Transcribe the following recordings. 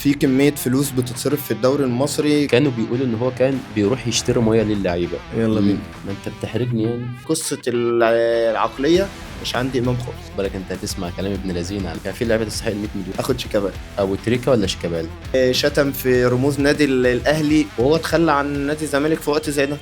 في كمية فلوس بتتصرف في الدوري المصري. كانوا بيقولوا ان هو كان بيروح يشتري ميه للعيبه. يلا بينا. ما انت بتحرجني يعني. قصة العقلية مش عندي إيمان خالص. بالك انت هتسمع كلام ابن لذين على في لعبه تستحق 100 مليون. أخد شيكابالا. ابو تريكه ولا شيكابالا؟ شتم في رموز نادي الأهلي وهو تخلى عن نادي الزمالك في وقت زي ده.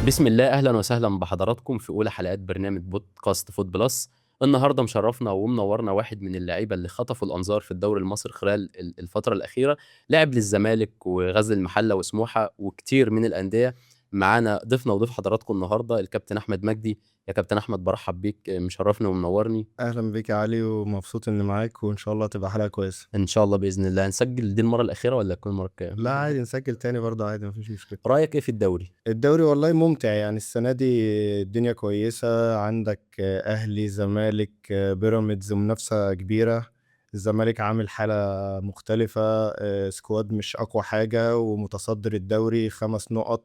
بسم الله، اهلا وسهلا بحضراتكم في اولى حلقات برنامج بودكاست فوت بلس. النهارده مشرفنا ومنورنا واحد من اللعيبه اللي خطفوا الانظار في الدوري المصري خلال الفتره الاخيره. لعب للزمالك وغزل المحله وسموحه وكتير من الانديه. معانا ضيفنا وضيف حضراتكم النهارده الكابتن احمد مجدي. يا كابتن احمد، برحب بيك، مشرفني ومنورني. أهلا بيك يا علي ومبسوط إني معاك وإن شاء الله تبقى حلقة كويسة. ان شاء الله باذن الله. هنسجل دي المره الاخيره ولا تكون المره الجايه؟ لا عادي نسجل تاني برضه عادي مفيش مشكلة. رايك ايه في الدوري؟ الدوري والله ممتع يعني السنة دي الدنيا كويسة. عندك أهلي زمالك بيراميدز منافسة كبيرة. الزمالك عامل حالة مختلفة، سكواد مش أقوى حاجة ومتصدر الدوري 5 نقط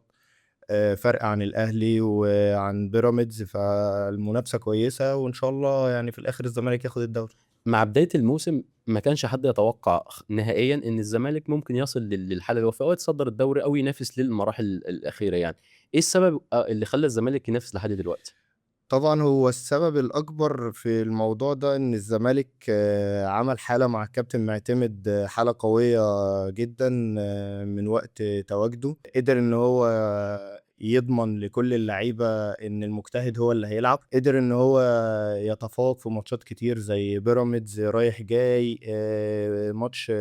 فرق عن الأهلي وعن بيراميدز، فالمنافسة كويسة وإن شاء الله يعني في الآخر الزمالك ياخد الدوري. مع بداية الموسم ما كانش حد يتوقع نهائيا ان الزمالك ممكن يصل للحالة اللي هو فيها، أو يتصدر الدوري او ينافس للمراحل الأخيرة. يعني ايه السبب اللي خلى الزمالك ينافس لحد دلوقتي؟ طبعًا هو السبب الأكبر في الموضوع ده إن الزمالك عمل حالة مع الكابتن معتمد، حالة قوية جدًا من وقت تواجده، قدر إن هو يضمن لكل اللعيبة إن المجتهد هو اللي هيلعب، قدر إن هو يتفوق في ماتشات كتير زي بيراميدز رايح جاي، ماتش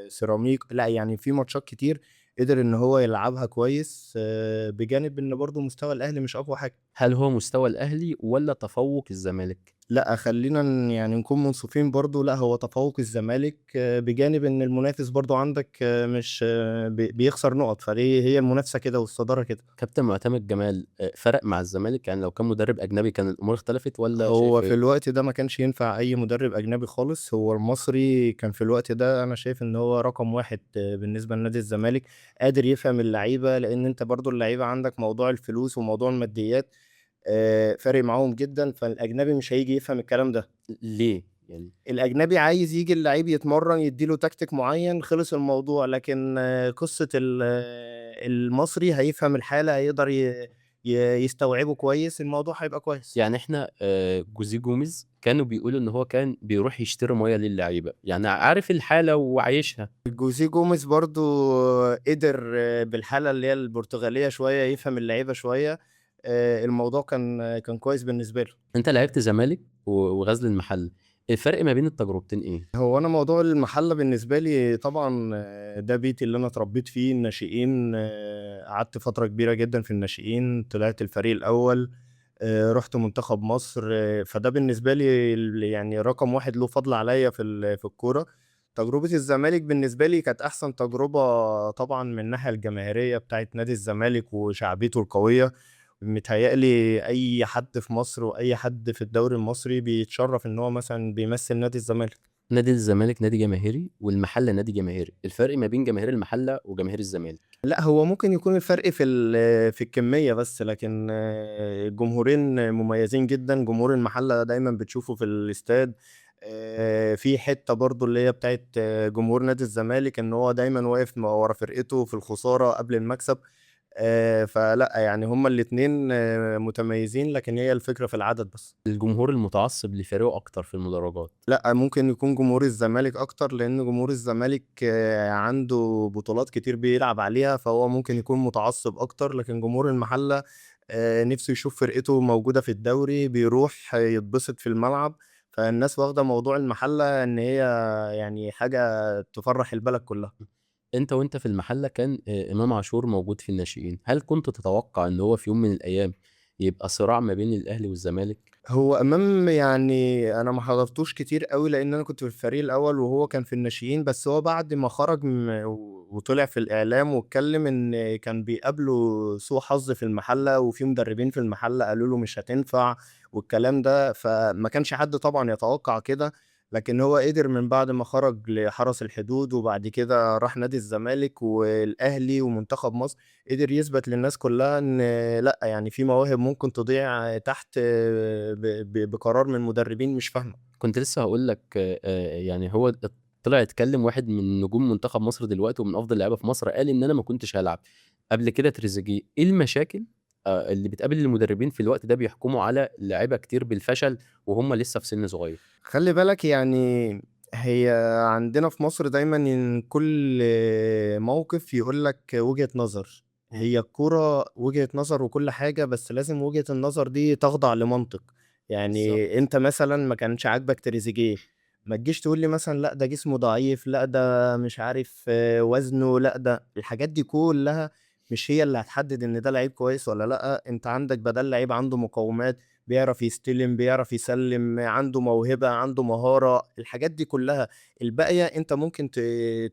سيراميك، لأ يعني في ماتشات كتير قدر إن هو يلعبها كويس، بجانب إن برضه مستوى الأهلي مش أقوى حاجة. هل هو مستوى الأهلي ولا تفوق الزمالك؟ لأ، خلّينا يعني نكون منصفين برضه، لأ هو تفوّق الزمالك بجانب إن المنافس برضه عندك مش بيخسر نُقط، فليه هي المنافسة كده والصدارة كده. كابتن معتمد جمال فرق مع الزمالك؟ يعني لو كان مدرب أجنبي كان الأمور اختلفت ولا هو شايف في ايه؟ الوقت ده ما كانش ينفع أي مدرب أجنبي خالص، هو المصري كان في الوقت ده أنا شايف إن هو رقم 1 بالنسبة لنادي الزمالك، قادر يفهم اللعيبة، لإن أنت برضه اللعيبة عندك موضوع الفلوس وموضوع الماديات فارق معاهم جدًا، فالأجنبي مش هييجي يفهم الكلام ده. ليه؟ يعني الأجنبي عايز ييجي اللعيب يتمرّن، يدّي له تكتيك معيّن، خلص الموضوع، لكن قصة المصري هيفهم الحالة، هيقدر يستوعبه كويس، الموضوع هيبقى كويس. يعني احنا جوزيه جوميز كانوا بيقولوا ان هو كان بيروح يشتري ميه للعيبه، يعني عارف الحاله وعايشها. جوزيه جوميز برضه قدر بالحالة اللي هي البرتغالية شوية يفهم اللعيبة شوية، الموضوع كان كويس بالنسبة له. انت لعبت زمالك وغزل المحله، الفرق ما بين التجربتين ايه؟ هو أنا موضوع المحلة بالنسبة لي طبعًا ده بيتي اللي أنا اتربيت فيه، الناشئين قعدت فترة كبيرة جدًا في الناشئين، طلعت الفريق الأول، رُحت منتخب مصر، فده بالنسبة لي يعني رقم 1 له فضل عليَّ في الكورة. تجربة الزمالك بالنسبة لي كانت أحسن تجربة طبعًا من الناحية الجماهيرية بتاعة نادي الزمالك وشعبيته القوية. متهيأ لي أي حد في مصر وأي حد في الدوري المصري بيتشرّف إن هو مثلًا بيمثل نادي الزمالك. نادي الزمالك نادي جماهيري والمحله نادي جماهيري، الفرق ما بين جماهير المحله وجماهير الزمالك؟ لأ، هو ممكن يكون الفرق في الكمية بس، لكن الجمهورين مميزين جدًا، جمهور المحلة دايمًا بتشوفه في الاستاد، في حتّة برضه اللي هي بتاعة جمهور نادي الزمالك، إن هو دايمًا واقف ورا فرقته في الخسارة قبل المكسب، فلأ يعني هُم الاتنين متميزين، لكن هي الفكرة في العدد بس. الجمهور المتعصب لفريقه اكتر في المدرجات. لأ، ممكن يكون جمهور الزمالك أكتر، لإن جمهور الزمالك عنده بطولات كتير بيلعب عليها، فهو ممكن يكون متعصب أكتر، لكن جمهور المحلة نِفْسه يشوف فرقته موجودة في الدوري، بيروح يتبسط في الملعب، فالناس واخدة موضوع المحلة إن هي يعني حاجة تفرّح البلد كلّها. انت في المحله كان امام عاشور موجود في الناشئين، هل كنت تتوقع ان هو في يوم من الايام يبقى صراع ما بين الاهلي والزمالك؟ هو إمام يعني أنا ما حضرتوش كتير أوي، لإن أنا كنت في الفريق الأول وهو كان في الناشئين، بس هو بعد ما خرج وطلع في الإعلام واتكلم إن كان بيقابله سوء حظ في المحلة، وفي مدربين في المحلة قالوا له مش هتنفع والكلام ده، فما كانش حد طبعًا يتوقع كده، لكن هو قدر من بعد ما خرج لحرس الحدود وبعد كده راح نادي الزمالك والأهلي ومنتخب مصر، قدر يثبت للناس كلها إن لأ، يعني في مواهب ممكن تضيع تحت بقرار من مدربين مش فاهمة. كنت لسه هاقول لك يعني هو طلع يتكلم واحد من نجوم منتخب مصر دلوقتي ومن أفضل اللعيبة في مصر، قال إن أنا ما كنتش هالعب. قبل كده تريزيجيه، إيه المشاكل اللي بتقابل المدربين في الوقت ده بيحكموا على لعيبة كتير بالفشل وهُم لسه في سن صغير؟ خلّي بالك يعني هي عندنا في مصر دايمًا إن كل موقف يقول لك وجهة نظر، إمم. هي الكورة وجهة نظر وكل حاجة، بس لازم وجهة النظر دي تخضع لمنطق، يعني بالضبط. أنت مثلًا ما كانش عاجبك تريزيجيه، ما تجيش تقول لي مثلًا لأ ده جسمه ضعيف، لأ ده مش عارف وزنه، لأ ده الحاجات دي كلها مش هي اللي هتحدد إن ده لعيب كويس والّا لأ، أنت عندك بدال لعيب عنده مقومات، بيعرف يستلم، بيعرف يسلّم، عنده موهبة، عنده مهارة، الحاجات دي كلّها، الباقية أنت ممكن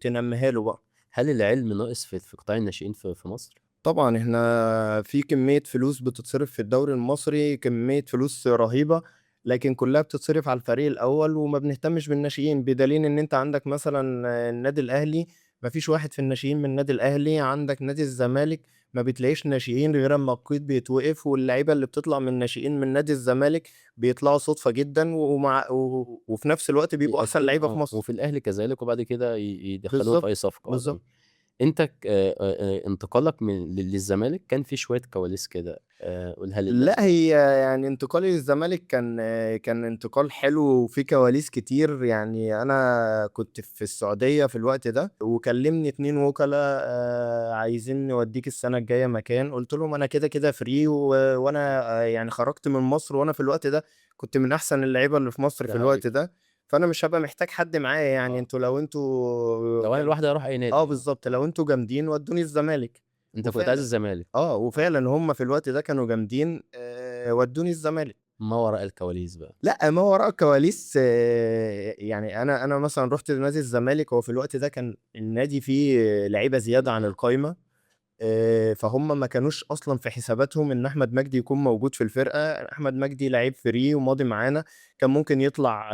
تنمّيها له بقى. هل العلم ناقص في قطاع الناشئين في مصر؟ طبعًا إحنا في كمية فلوس بتتصرف في الدوري المصري، كمية فلوس رهيبة، لكن كلّها بتتصرف على الفريق الأول وما بنهتمش بالناشئين، بدليل إن أنت عندك مثلًا النادي الأهلي ما فيش واحد في الناشئين من النادي الأهلي، عندك نادي الزمالك ما بتلاقيش ناشئين غير أمّا القيد بيتوقف، واللعيبة اللي بتطلع من الناشئين من نادي الزمالك بيطلعوا صُدفة جدًا وفي نفس الوقت بيبقوا أحسن يقدّموا لعيبة في مصر. وفي الأهلي كذلك وبعد كده يدخّلوهم في بالضبط، أي صفقة بالضبط. أظن. أنت ك انتقالك للزمالك كان في شوية كواليس كده، قولها لي لأ، الناس. هي يعني انتقالي للزمالك كان انتقال حلو وفيه كواليس كتير، يعني أنا كنت في السعودية في الوقت ده، وكلمني 2 وكلا عايزين نوديك السنة الجاية مكان، قُلت لهم أنا كده free وأنا يعني خرجت من مصر وأنا في الوقت ده كنت من أحسن اللعيبة اللي في مصر ده في الوقت حقيقي. ده، فأنا مش هابقى محتاج حد معايا يعني، آه. لو أنتم لو أنا لوحدي هاروح أي نادي. بالضبط، لو أنتم جامدين ودّوني الزمالك، أنت كنت عايز وفعلًا الزمالك. وفعلًا هُم في الوقت ده كانوا جامدين ودّوني الزمالك. ما وراء الكواليس بقى. لأ، ما وراء الكواليس يعني أنا مثلًا رُحت لنادي الزمالك، هو في الوقت ده كان النادي فيه لعيبة زيادة عن القايمة، فهُم ما كانوش أصلًا في حساباتهم إن أحمد مجدي يكون موجود في الفرقة، أحمد مجدي لعيب free وماضي معانا، كان ممكن يطلع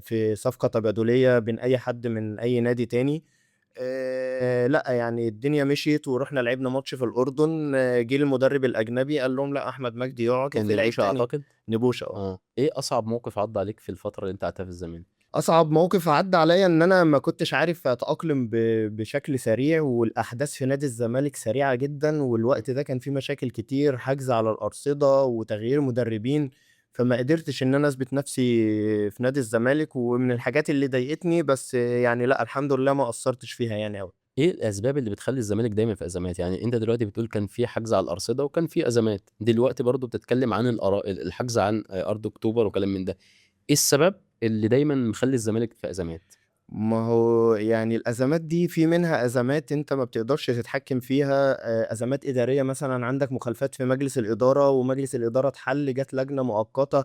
في صفقة تبادلية بين أي حد من أي نادي تاني، لأ، يعني الدنيا مشيت ورُحنا لعبنا ماتش في الأردن، جه المدرب الأجنبي قال لهم لأ، أحمد مجدي يقعد كان وفي لعيب نبوشة تاني أعتقد؟ نبوشة آه. إيه أصعب موقف عدّى عليك في الفترة اللي أنت قعدتها في الزمالك؟ أصعب موقف عدّى عليّا إن أنا ما كنتش عارف أتأقلم بشكل سريع، والأحداث في نادي الزمالك سريعة جدًا، إمم. والوقت ده كان في مشاكل كتير، حجز على الأرصدة وتغيير مدربين، فما قدرتش إن أنا أثبت نفسي في نادي الزمالك، ومن الحاجات اللي ضايقتني بس يعني لأ، الحمد لله ما قصّرتش فيها يعني أوي. إيه الأسباب اللي بتخلّي الزمالك دايمًا في أزمات؟ يعني أنت دلوقتي بتقول كان في حجز على الأرصدة وكان في أزمات، دلوقتي برضه بتتكلم عن الحجز عن أرض أكتوبر وكلام من ده. إيه السبب اللي دايمًا مخلّي الزمالك في أزمات؟ ما هو يعني الأزمات دي في منها أزمات أنت ما بتقدرش تتحكم فيها، أزمات إدارية مثلًا عندك مخالفات في مجلس الإدارة، ومجلس الإدارة اتحل، جات لجنة مؤقتة،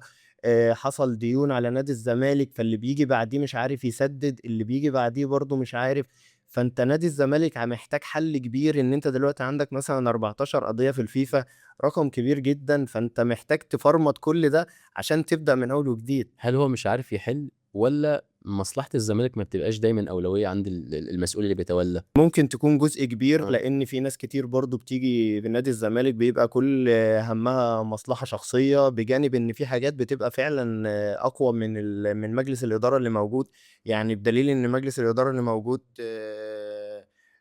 حصل ديون على نادي الزمالك، فاللي بييجي بعديه مش عارف يسدد، اللي بييجي بعديه برضه مش عارف، فأنت نادي الزمالك محتاج حل كبير، إن أنت دلوقتي عندك مثلًا 14 قضية في الفيفا، رقم كبير جدًا، فأنت محتاج تفرمط كل ده عشان تبدأ من أول وجديد. هل هو مش عارف يحل والّا مصلحة الزمالك ما بتبقاش دايمًا أولوية عند المسؤول اللي بيتولى؟ ممكن تكون جزء كبير، آه. لإن في ناس كتير برضه بتيجي في نادي الزمالك بيبقى كل هَمّها مصلحة شخصية، بجانب إن في حاجات بتبقى فعلًا أقوى من مجلس الإدارة اللي موجود، يعني بدليل إن مجلس الإدارة اللي موجود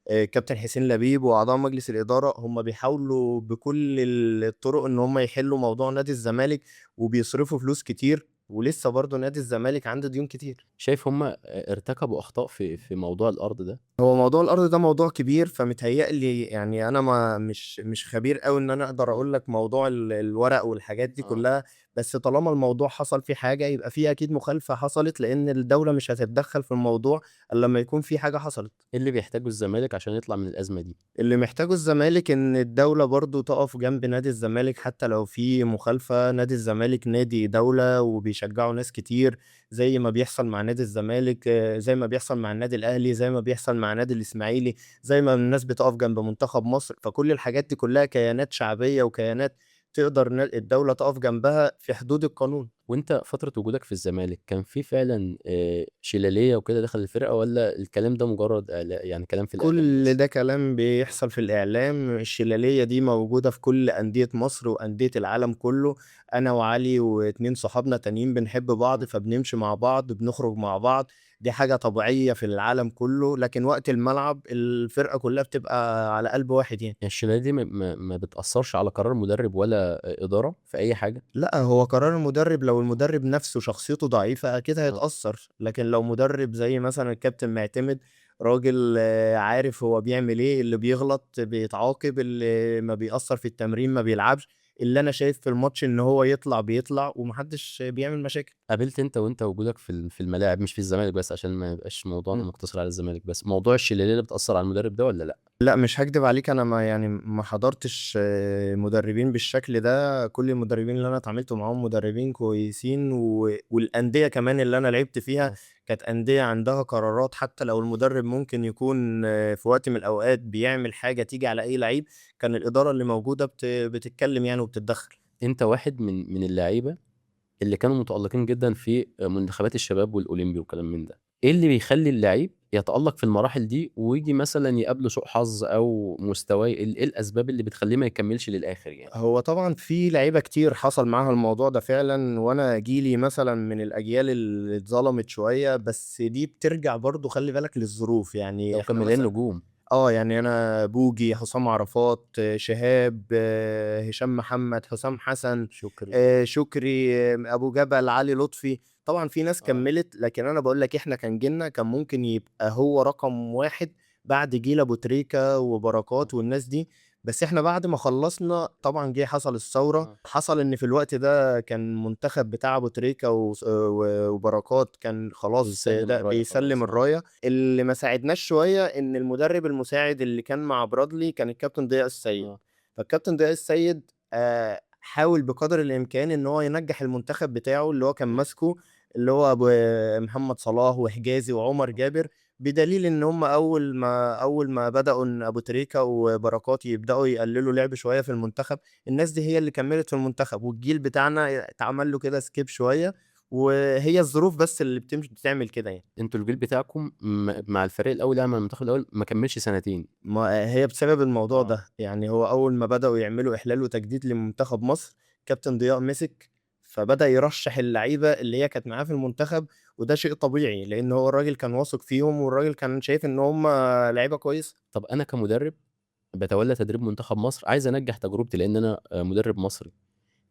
كابتن حسين لبيب وأعضاء مجلس الإدارة هم بيحاولوا بكل الطرق إن هم يحلّوا موضوع نادي الزمالك، وبيصرفوا فلوس كتير، ولسه برضه نادي الزمالك عنده ديون كتير. شايف هم ارتكبوا أخطاء في موضوع الأرض ده؟ هو موضوع الأرض ده موضوع كبير، فمتهيأ لي يعني أنا ما مش خبير أوي إن أنا أقدر آه. أقول لك موضوع الورق والحاجات دي آه. كلّها، بس طالما الموضوع حصل فيه حاجة يبقى في أكيد مخالفة حصلت، لإن الدولة مش هتتدخّل في الموضوع إلّا لمّا يكون في حاجة حصلت. إيه اللي بيحتاجه الزمالك عشان يطلع من الأزمة دي؟ اللي محتاجه الزمالك إن الدولة برضه تقف جنب نادي الزمالك حتى لو في مخالفة، نادي الزمالك نادي دولة وبيشجّعه ناس كتير، زي ما بيحصل مع نادي الزمالك، زي ما بيحصل مع النادي الأهلي، زي ما بيحصل مع نادي الإسماعيلي، زي ما الناس بتقف جنب منتخب مصر، فكل الحاجات دي كلّها كيانات شعبية وكيانات تقدر الدولة تقف جنبها في حدود القانون. وأنت فترة وجودك في الزمالك كان في فعلًا شلالية وكده داخل الفرقة، والّا الكلام ده مجرد يعني كلام في الإعلام كل بس؟ ده كلام بيحصل في الإعلام، الشلالية دي موجودة في كل أندية مصر وأندية العالم كله، أنا وعلي و2 صحابنا تانيين بنحب بعض، إمم. فبنمشي مع بعض، بنخرج مع بعض، دي حاجة طبيعية في العالم كله، لكن وقت الملعب الفرقة كلها بتبقى على قلب واحد يعني. يعني الشلالية دي ما بتأثّرش على قرار مدرب ولا إدارة في أي حاجة؟ لأ، هو قرار المدرب لو المدرب نَفْسه شخصيته ضعيفة أكيد آه. هيتأثّر، لكن لو مدرب زي مثلًا الكابتن معتمد راجل عارف هو بيعمل إيه، اللي بيغلط بيتعاقب، اللي ما بيأثّر في التمرين ما بيلعبش، اللي أنا شايف في الماتش إن هو يطلع بيطلع وما حدّش بيعمل مشاكل. قابلت أنت وأنت وجودك في الملاعب، مش في الزمالك بس عشان ما يبقاش موضوعنا إمم. مقتصر على الزمالك بس، موضوع الشلالية اللي بتأثّر على المدرب ده والّا لأ؟ لأ، مش هاكدب عليك أنا ما حضرتش مدربين بالشكل ده، كل المدربين اللي أنا اتعاملت معاهم مدربين كويسين والأندية كمان اللي أنا لعبت فيها آه. كانت أندية عندها قرارات حتى لو المدرب ممكن يكون في وقت من الأوقات بيعمل حاجة تيجي على أي لعيب، كان الإدارة اللي موجودة بتتكلم يعني وبتتدخل. أنت واحد من اللعيبة اللي كانوا متألقين جدًا في منتخبات الشباب والأولمبي وكلام من ده، إيه اللي بيخلّي اللعيب يتألق في المراحل دي وييجي مثلًا يقابله سوء حظ أو مستواه يقل؟ إيه الأسباب اللي بتخلّيه ما يكمّلش للآخر يعني؟ هو طبعًا في لعيبة كتير حصل معاها الموضوع ده فعلًا، وأنا جيلي مثلًا من الأجيال اللي اتظلمت شوية، بس دي بترجع برضه خلّي بالك للظروف، يعني لو كان إحنا مليان مثلًا نجوم. يعني أنا بوجي، حسام عرفات، شهاب، هشام محمد، حسام حسن، شكري. شكري، أبو جبل، علي لطفي، طبعًا في ناس آه. كمّلت، لكن أنا باقول لك إحنا كان جيلنا كان ممكن يبقى هو رقم 1 بعد جيل أبو تريكة آه. وبركات والناس دي، بس إحنا بعد ما خلّصنا طبعًا حصل الثورة، آه. حصل إن في الوقت ده كان المنتخب بتاع أبو تريكة وبركات كان خلاص بيسلّم ده الراية بيسلّم خلاص. آه. الراية. اللي ما ساعدناش شوية إن المدرب المساعد اللي كان مع برادلي كان الكابتن ضياء السيد، آه. فالكابتن ضياء السيد حاول بقدر الإمكان إن هو ينجّح المنتخب بتاعه اللي هو كان إمم. ماسكه، اللي هو محمد صلاح وحجازي وعمر آه. جابر، بدليل إن هم أول ما بدأوا إن أبو تريكة وبركات يبدأوا يقللوا لعب شوية في المنتخب، الناس دي هي اللي كمّلت في المنتخب، والجيل بتاعنا اتعمل له كده skip شوية، وهي الظروف بس اللي بتعمل كده يعني. أنتم الجيل بتاعكم مع الفريق الأول يعني مع المنتخب الأول ما كمّلش سنتين. ما هي بسبب الموضوع آه. ده، يعني هو أول ما بدأوا يعملوا إحلال وتجديد لمنتخب مصر، كابتن ضياء مسك، فبدأ يرشّح اللعيبة اللي هي كانت معاه في المنتخب، وده شيء طبيعي، لإن هو الراجل كان واثق فيهم، والراجل كان شايف إن هُم لعيبة كويسة. طَب أنا كمدرب باتولّى تدريب منتخب مصر، عايز أنجّح تجربتي لإن أنا مدرب مصري،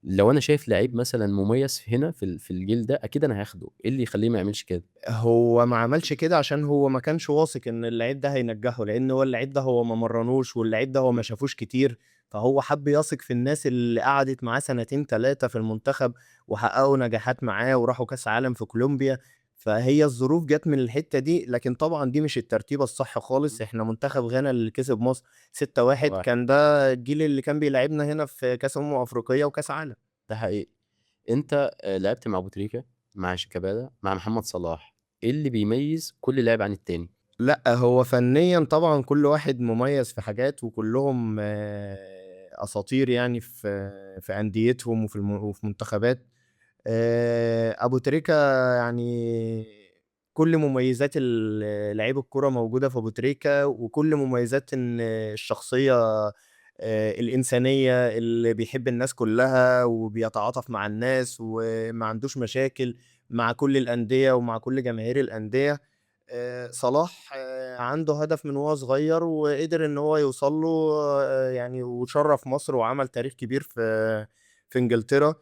لو أنا شايف لعيب مثلًا مميز هنا في الجيل ده أكيد أنا هاخده، إيه اللي يخلّيه ما يعملش كده؟ هو ما عملش كده عشان هو ما كانش واثق إن اللعيب ده هينجّحه، لإن هو اللعيب ده هو ما مرّنوش، واللعيب ده هو ما إمم. شافوش كتير، فهو حَب يثق في الناس اللي قعدت معاه سنتين 3 في المنتخب، وحققوا نجاحات معاه وراحوا كاس عالم في كولومبيا، فهي الظروف جات من الحتّة دي، لكن طبعًا دي مش الترتيبة الصح خالص، إمم. إحنا منتخب غانا اللي كسب مصر 6-1 6-1. كان ده الجيل اللي كان بيلاعبنا هنا في كاس أفريقية وكاس عالم. ده حقيقي. أنت لعبت مع أبو تريكة، مع شيكابالا، مع محمد صلاح، إيه اللي بيميّز كل لاعب عن التاني؟ لأ، هو فنيًا طبعًا كل واحد مميز في حاجات، وكلّهم أساطير يعني في أنديتهم وفي منتخبات. أبو تريكة يعني كل مميزات لعيب الكورة موجودة في أبو تريكة، وكل مميزات إن الشخصية الإنسانية اللي بيحب الناس كلّها، وبيتعاطف مع الناس، وما عندوش مشاكل مع كل الأندية ومع كل جماهير الأندية. صلاح عنده هدف من وهو صغير وقدر إن هو يوصل له يعني وشرّف مصر وعمل تاريخ كبير في إنجلترا.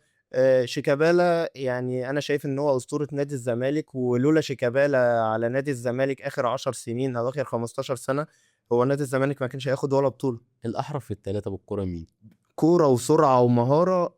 شيكابالا يعني أنا شايف إن هو أسطورة نادي الزمالك، ولولا شيكابالا على نادي الزمالك آخر 10 سنين أو آخر 15 سنة، هو نادي الزمالك ما كانش هياخد ولا بطولة. الأحرف في ال3 بالكورة مين؟ كورة وسرعة ومهارة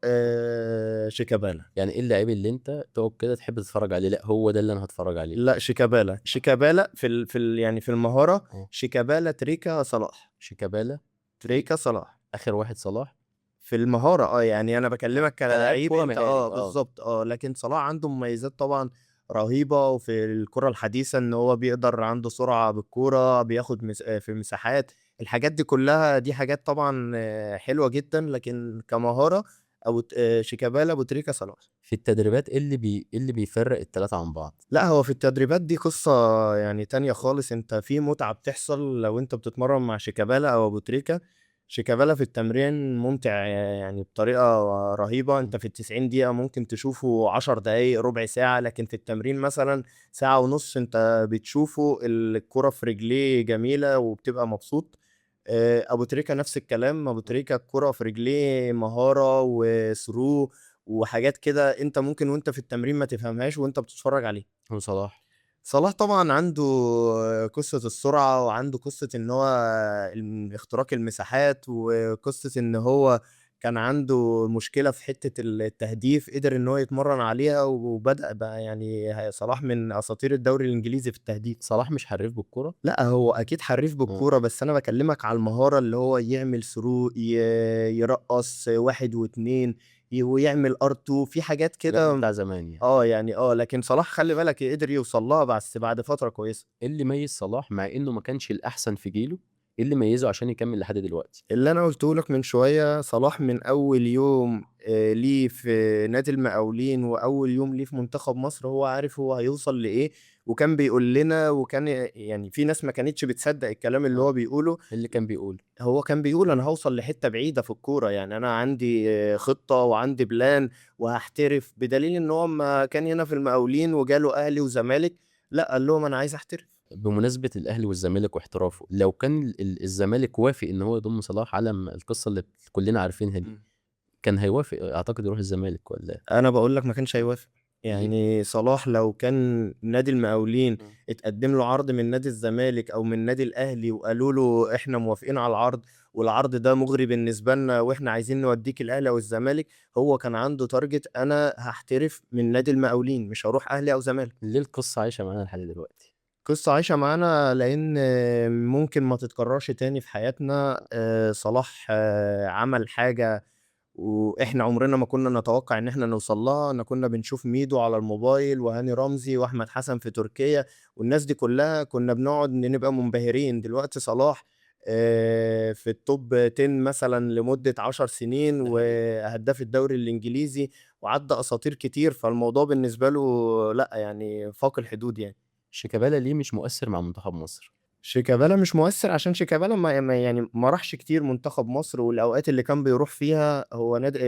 شيكابالا. يعني إيه اللعيب اللي أنت تقعد كده تحب تتفرّج عليه، لأ هو ده اللي أنا هاتفرّج عليه؟ لأ شيكابالا، شيكابالا يعني في المهارة آه. شيكابالا، تريكا، صلاح. شيكابالا. تريكا، صلاح. آخر واحد صلاح. في المهارة يعني أنا آه. باكلّمك كلاعب كلاعب كورة أنت مهاري. آه. بالضبط لكن صلاح عنده مميزات طبعًا رهيبة وفي الكرة الحديثة إن هو بيقدر عنده سرعة بالكورة، بياخد في مساحات، الحاجات دي كلّها دي حاجات طبعًا حلوة جدًا، لكن كمهارة شيكابالا، أبو تريكة، صلاح. في التدريبات إيه اللي بيفرق التلاتة عن بعض؟ لأ، هو في التدريبات دي قصة يعني تانية خالص، أنت في متعة بتحصل لو أنت بتتمرّن مع شيكابالا أو أبو تريكة. شيكابالا في التمرين ممتع يعني بطريقة رهيبة، إمم. أنت في ال90 دقيقة ممكن تشوفه 10 دقايق، ربع ساعة، لكن في التمرين مثلًا ساعة ونُص أنت بتشوفه الكورة في رجليه جميلة وبتبقى مبسوط. أبو تريكة نفس الكلام، أبو تريكة الكورة في رجليه مهارة وthrough وحاجات كده أنت ممكن وأنت في التمرين ما تفهمهاش وأنت بتتفرّج عليه. وصلاح؟ صلاح طبعًا عنده قصة السرعة، وعنده قصة إن هو اختراق المساحات، وقصة إن هو كان عنده مشكلة في حتة التهديف، قدر إن هو يتمرّن عليها، وبدأ بقى يعني صلاح من أساطير الدوري الإنجليزي في التهديف. صلاح مش حريف بالكورة؟ لأ، هو أكيد حرّيف آه. بالكورة، بس أنا باكلّمك على المهارة اللي هو يعمل through يرقّص 1 و2 ويعمل R2 في حاجات الحاجات دي كده. بتاع زمان يعني. يعني لكن صلاح خلّي بالك قدر يوصل لها بس بعد فترة كويسة. إيه اللي ميّز صلاح مع إنه ما كانش الأحسن في جيله، إيه اللي ميّزه عشان يكمّل لحد دلوقتي؟ اللي أنا قُلته لك من شوية، صلاح من أول يوم ليه في نادي المقاولين وأول يوم ليه في منتخب مصر، هو عارف هو هيوصل لإيه، وكان بيقول لنا وكان يعني في ناس ما كانتش بتصدّق الكلام اللي آه. هو بيقوله. إيه اللي كان بيقوله؟ هو كان بيقول أنا هاوصل لحتّة بعيدة في الكورة، يعني أنا عندي خطة وعندي plan وهاحترف، بدليل إن هو أمّا كان هنا في المقاولين وجاله أهلي وزمالك، لأ، قال لهم أنا عايز أحترف. بمناسبة الأهلي والزمالك واحترافه، لو كان الزمالك وافق إن هو يضم صلاح على القصة اللي كلّنا عارفينها دي، إمم. كان هيوافق أعتقد يروح الزمالك والّا أنا باقول لك ما كانش هيوافق، ليه؟ يعني صلاح لو كان نادي المقاولين إمم. اتقدّم له عرض من نادي الزمالك أو من نادي الأهلي وقالوا له إحنا موافقين على العرض، والعرض ده مُغري بالنسبة لنا وإحنا عايزين نودّيك الأهلي أو الزمالك، هو كان عنده target أنا هاحترف من نادي المقاولين مش هاروح أهلي أو زمالك. ليه القصة عايشة معانا لحد دلوقتي؟ قصة عايشة معانا لإن ممكن ما تتكررش تاني في حياتنا. صلاح عمل حاجة وإحنا عمرنا ما كنا نتوقع إن إحنا نوصل لها، كنا بنشوف ميدو على الموبايل وهاني رمزي وأحمد حسن في تركيا، والناس دي كلها كنا بنقعد نبقى منبهرين. دلوقتي صلاح في الtop 10 مثلًا لمدة 10 سنين، ده حقيقي. وهداف الدوري الإنجليزي، وعدّى أساطير كتير، فالموضوع بالنسبة له لأ، يعني فاق الحدود يعني. شيكابالا ليه مش مؤثّر مع منتخب مصر؟ شيكابالا مش مؤثّر عشان شيكابالا ما راحش كتير منتخب مصر، والأوقات اللي كان بيروح فيها هو ناد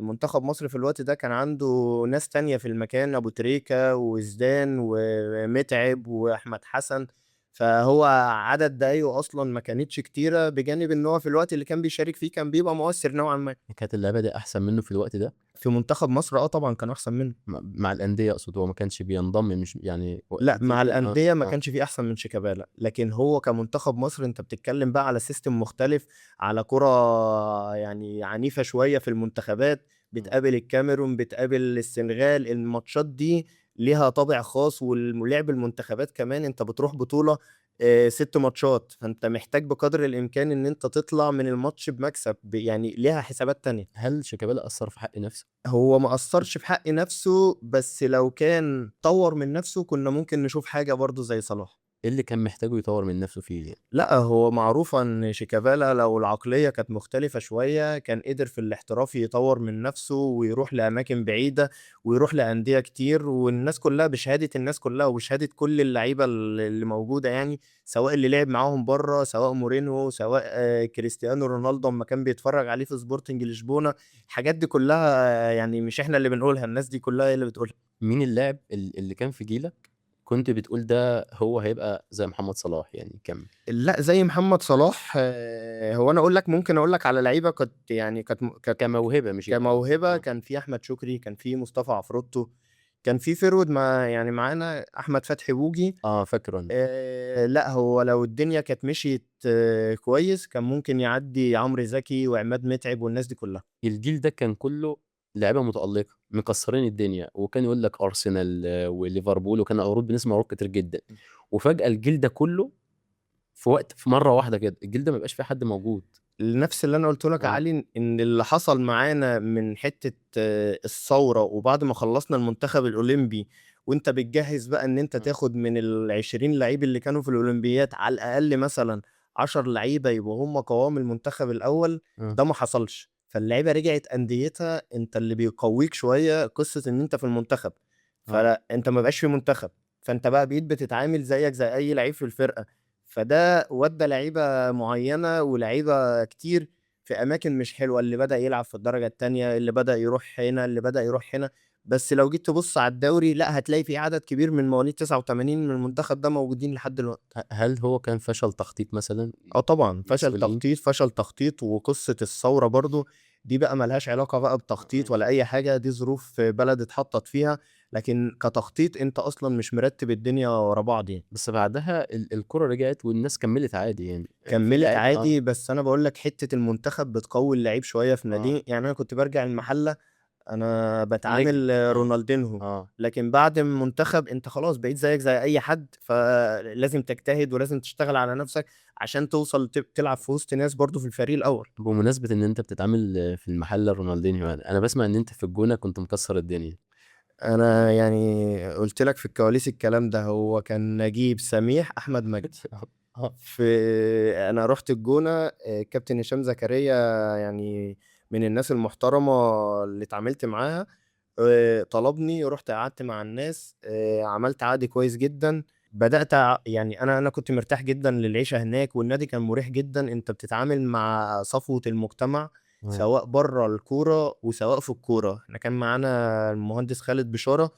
منتخب مصر في الوقت ده كان عنده ناس تانية في المكان، أبو تريكة وزيدان ومتعب وأحمد حسن، فهو عدد دقايقه أصلًا ما كانتش كتيرة، بجانب إن هو في الوقت اللي كان بيشارك فيه كان بيبقى مؤثّر نوعًا ما. كانت اللعيبة دي أحسن منّه في الوقت ده؟ في منتخب مصر طبعًا كانوا أحسن منه. مع الأندية أقصد، هو ما كانش بينضم مش يعني لأ، في مع آه. الأندية ما آه. كانش في أحسن من شيكابالا، لكن هو كمنتخب مصر أنت بتتكلم بقى على system مختلف، على كرة يعني عنيفة شوية في المنتخبات، إمم. بتقابل الكاميرون، بتقابل السنغال، الماتشات دي ليها طابع خاص، ولعب المنتخبات كمان أنت بتروح بطولة 6 ماتشات، فأنت محتاج بقدر الإمكان إن أنت تطلع من الماتش بمكسب، يعني ليها حسابات تانية. هل شيكابالا أثّر في حق نَفْسه؟ هو ما قصّرش في حق نَفْسه، بس لو كان طوّر من نَفْسه كنا ممكن نشوف حاجة برضه زي صلاح. إيه اللي كان محتاجه يطوّر من نَفْسه فيه يعني؟ لأ، هو معروفة إن شيكابالا لو العقلية كانت مختلفة شوية، كان قدر في الاحتراف يطوّر من نَفْسه ويروح لأماكن بعيدة ويروح لأندية كتير، والناس كُلّها بشهادة الناس كُلّها وبشهادة كل اللعيبة اللي موجودة يعني، سواء اللي لعب معاهم برّه، سواء مورينهو، سواء كريستيانو رونالدو أمّا كان بيتفرّج عليه في سبورتنج لشبونة، الحاجات دي كُلّها يعني مش إحنا اللي بنقولها، الناس دي كُلّها هي اللي بتقولها. مين اللاعب اللي كان في جيلك كنت بتقول ده هو هيبقى زي محمد صلاح يعني كمّل؟ لأ، زي محمد صلاح هو أنا ممكن أقول لك على لعيبة كانت يعني كانت كموهبة مش الجودة. كموهبة، آه. كان في أحمد شكري، كان في مصطفى عفروتو، كان في forward يعني معانا أحمد فتحي بوجي. آه، فاكره أنا. لأ، هو لو الدنيا كانت مشيت كويس، كان ممكن يعدّي عمرو زكي وعماد متعب والناس دي كلّها. الجيل ده كان كُلّه لعيبة متألقة، مكسّرين الدنيا، وكان يقول لك أرسنال وليفربول، وكان عروض بنسمع عروض كتير جدًا، إمم. وفجأة الجيل ده كُلّه في مرّة واحدة كده، الجيل ده ما بيبقاش فيه حد موجود. نفس اللي أنا قُلته لك يا آه. علي، إن اللي حصل معانا من حتّة الثورة، وبعد ما خلّصنا المنتخب الأولمبي، وأنت بتجهّز بقى إن أنت إمم. تاخد من ال20 لعيب اللي كانوا في الأولمبياد على الأقل مثلًا 10 لعيبة يبقوا هم قوام المنتخب الأول، آه. ده ما حصلش. فاللعيبة رجعت أنديتها، أنت اللي بيقويك شوية قصة إن أنت في المنتخب، فأنت ما بقاش في منتخب، فأنت بقى بقيت بتتعامل زيك زي أي لعيب في الفرقة، فده ودّى لعيبة معيّنة ولعيبة كتير في أماكن مش حلوة، اللي بدأ يلعب في الدرجة التانية، اللي بدأ يروح هنا، اللي بدأ يروح هنا، بس لو جيت تبُص على الدوري لأ، هتلاقي في عدد كبير من مواليد 89 من المنتخب ده موجودين لحد دلوقتي. هل هو كان فشل تخطيط مثلًا؟ آه طبعًا، مسؤولين؟ فشل تخطيط، وقصة الثورة برضه دي بقى ما لهاش علاقة بقى بتخطيط ولا أي حاجة، دي ظروف بلد اتحطّت فيها، لكن كتخطيط أنت أصلًا مش مرتّب الدنيا ورا بعض يعني. بس بعدها الكورة رجعت والناس كمّلت عادي يعني، في كمّلت لاعب عادي، بس أنا باقول لك حتّة المنتخب بتقوّي اللعيب شوية في آه، ناديه، يعني أنا كنت بارجع المحلة أنا نجم، باتعامل رونالدينهو، آه، لكن بعد المنتخب أنت خلاص بقيت زيك زي أي حد، فلازم تجتهد ولازم تشتغل على نَفْسك عشان توصل تلعب في وسط ناس برضه في الفريق الأول. بمناسبة إن أنت بتتعامل في المحلة رونالدينيو يعني، أنا باسمع إن أنت في الجونة كنت مكسّر الدنيا. أنا يعني قُلت لك في الكواليس الكلام ده، هو كان نجيب، سميح، أحمد مجدي. آه، في أنا رُحت الجونة كابتن هشام زكريا يعني من الناس المحترمة اللي اتعاملت معاها، طلبني رُحت قعدت مع الناس، عملت عقد كويس جدًا، بدأت يعني أنا كنت مرتاح جدًا للعيشة هناك، والنادي كان مريح جدًا، أنت بتتعامل مع صفوة المجتمع، آه، سواء برّه الكورة وسواء في الكورة، إحنا كان معانا المهندس خالد بشارة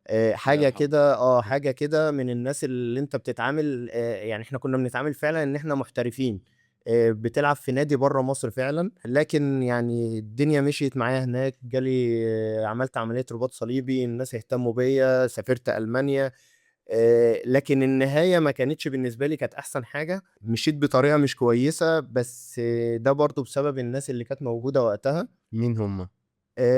الله حاجة يرحمه. كده حاجة كده من الناس اللي أنت بتتعامل يعني إحنا كنا بنتعامل فعلًا إن إحنا محترفين، بتلعب في نادي برّه مصر فعلًا، لكن يعني الدنيا مشيت معايا هناك، جالي عملت عملية رباط صليبي، الناس اهتموا بيّا، سافرت ألمانيا، لكن النهاية ما كانتش بالنسبة لي كانت أحسن حاجة، مشيت بطريقة مش كويسة، بس ده برضه بسبب الناس اللي كانت موجودة وقتها. مين هم؟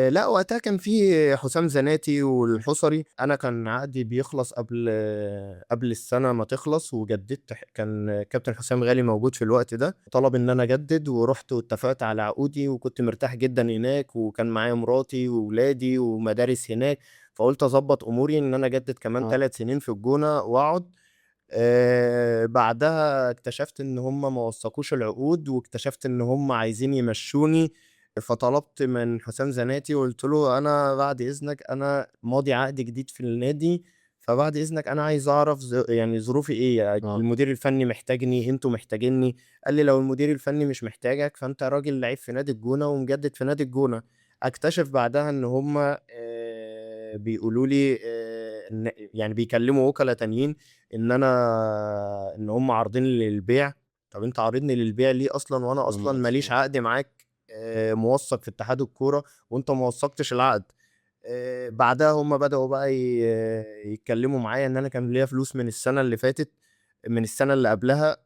لأ، وقتها كان في حسام زناتي والحُصري، أنا كان عقدي بيخلص قبل السنة ما تخلص وجددت كان كابتن حسام غالي موجود في الوقت ده، طلب إن أنا أجدد ورُحت واتفقت على عقودي وكنت مرتاح جدًا هناك وكان معايا مراتي وولادي ومدارس هناك، فقُلت أضبّط أموري إن أنا أجدد كمان آه، 3 سنين في الجونة وأقعد. بعدها اكتشفت إن هُم ما وثّقوش العقود، واكتشفت إن هُم عايزين يمشّوني، فطلبت من حسام زناتي وقُلت له: "أنا بعد إذنك أنا ماضي عقد جديد في النادي، فبعد إذنك أنا عايز أعرف يعني ظروفي إيه، آه، المدير الفني محتاجني، أنتم محتاجينّي." قال لي: "لو المدير الفني مش محتاجك فأنت راجل لعيب في نادي الجونة ومجدد في نادي الجونة." أكتشف بعدها إن هُم بيقولوا لي إن يعني بيكلموا وكلا تانيين إن هُم عارضينّي للبيع، طَب أنت عارضني للبيع ليه أصلًا وأنا هم أصلًا ما ليش أصلًا عقد معاك موثّق في اتحاد الكورة وأنت ما وثّقتش العقد. بعدها هُم بدأوا بقى يتكلّموا معايا إن أنا كان ليّا فلوس من السنة اللي فاتت، من السنة اللي قبلها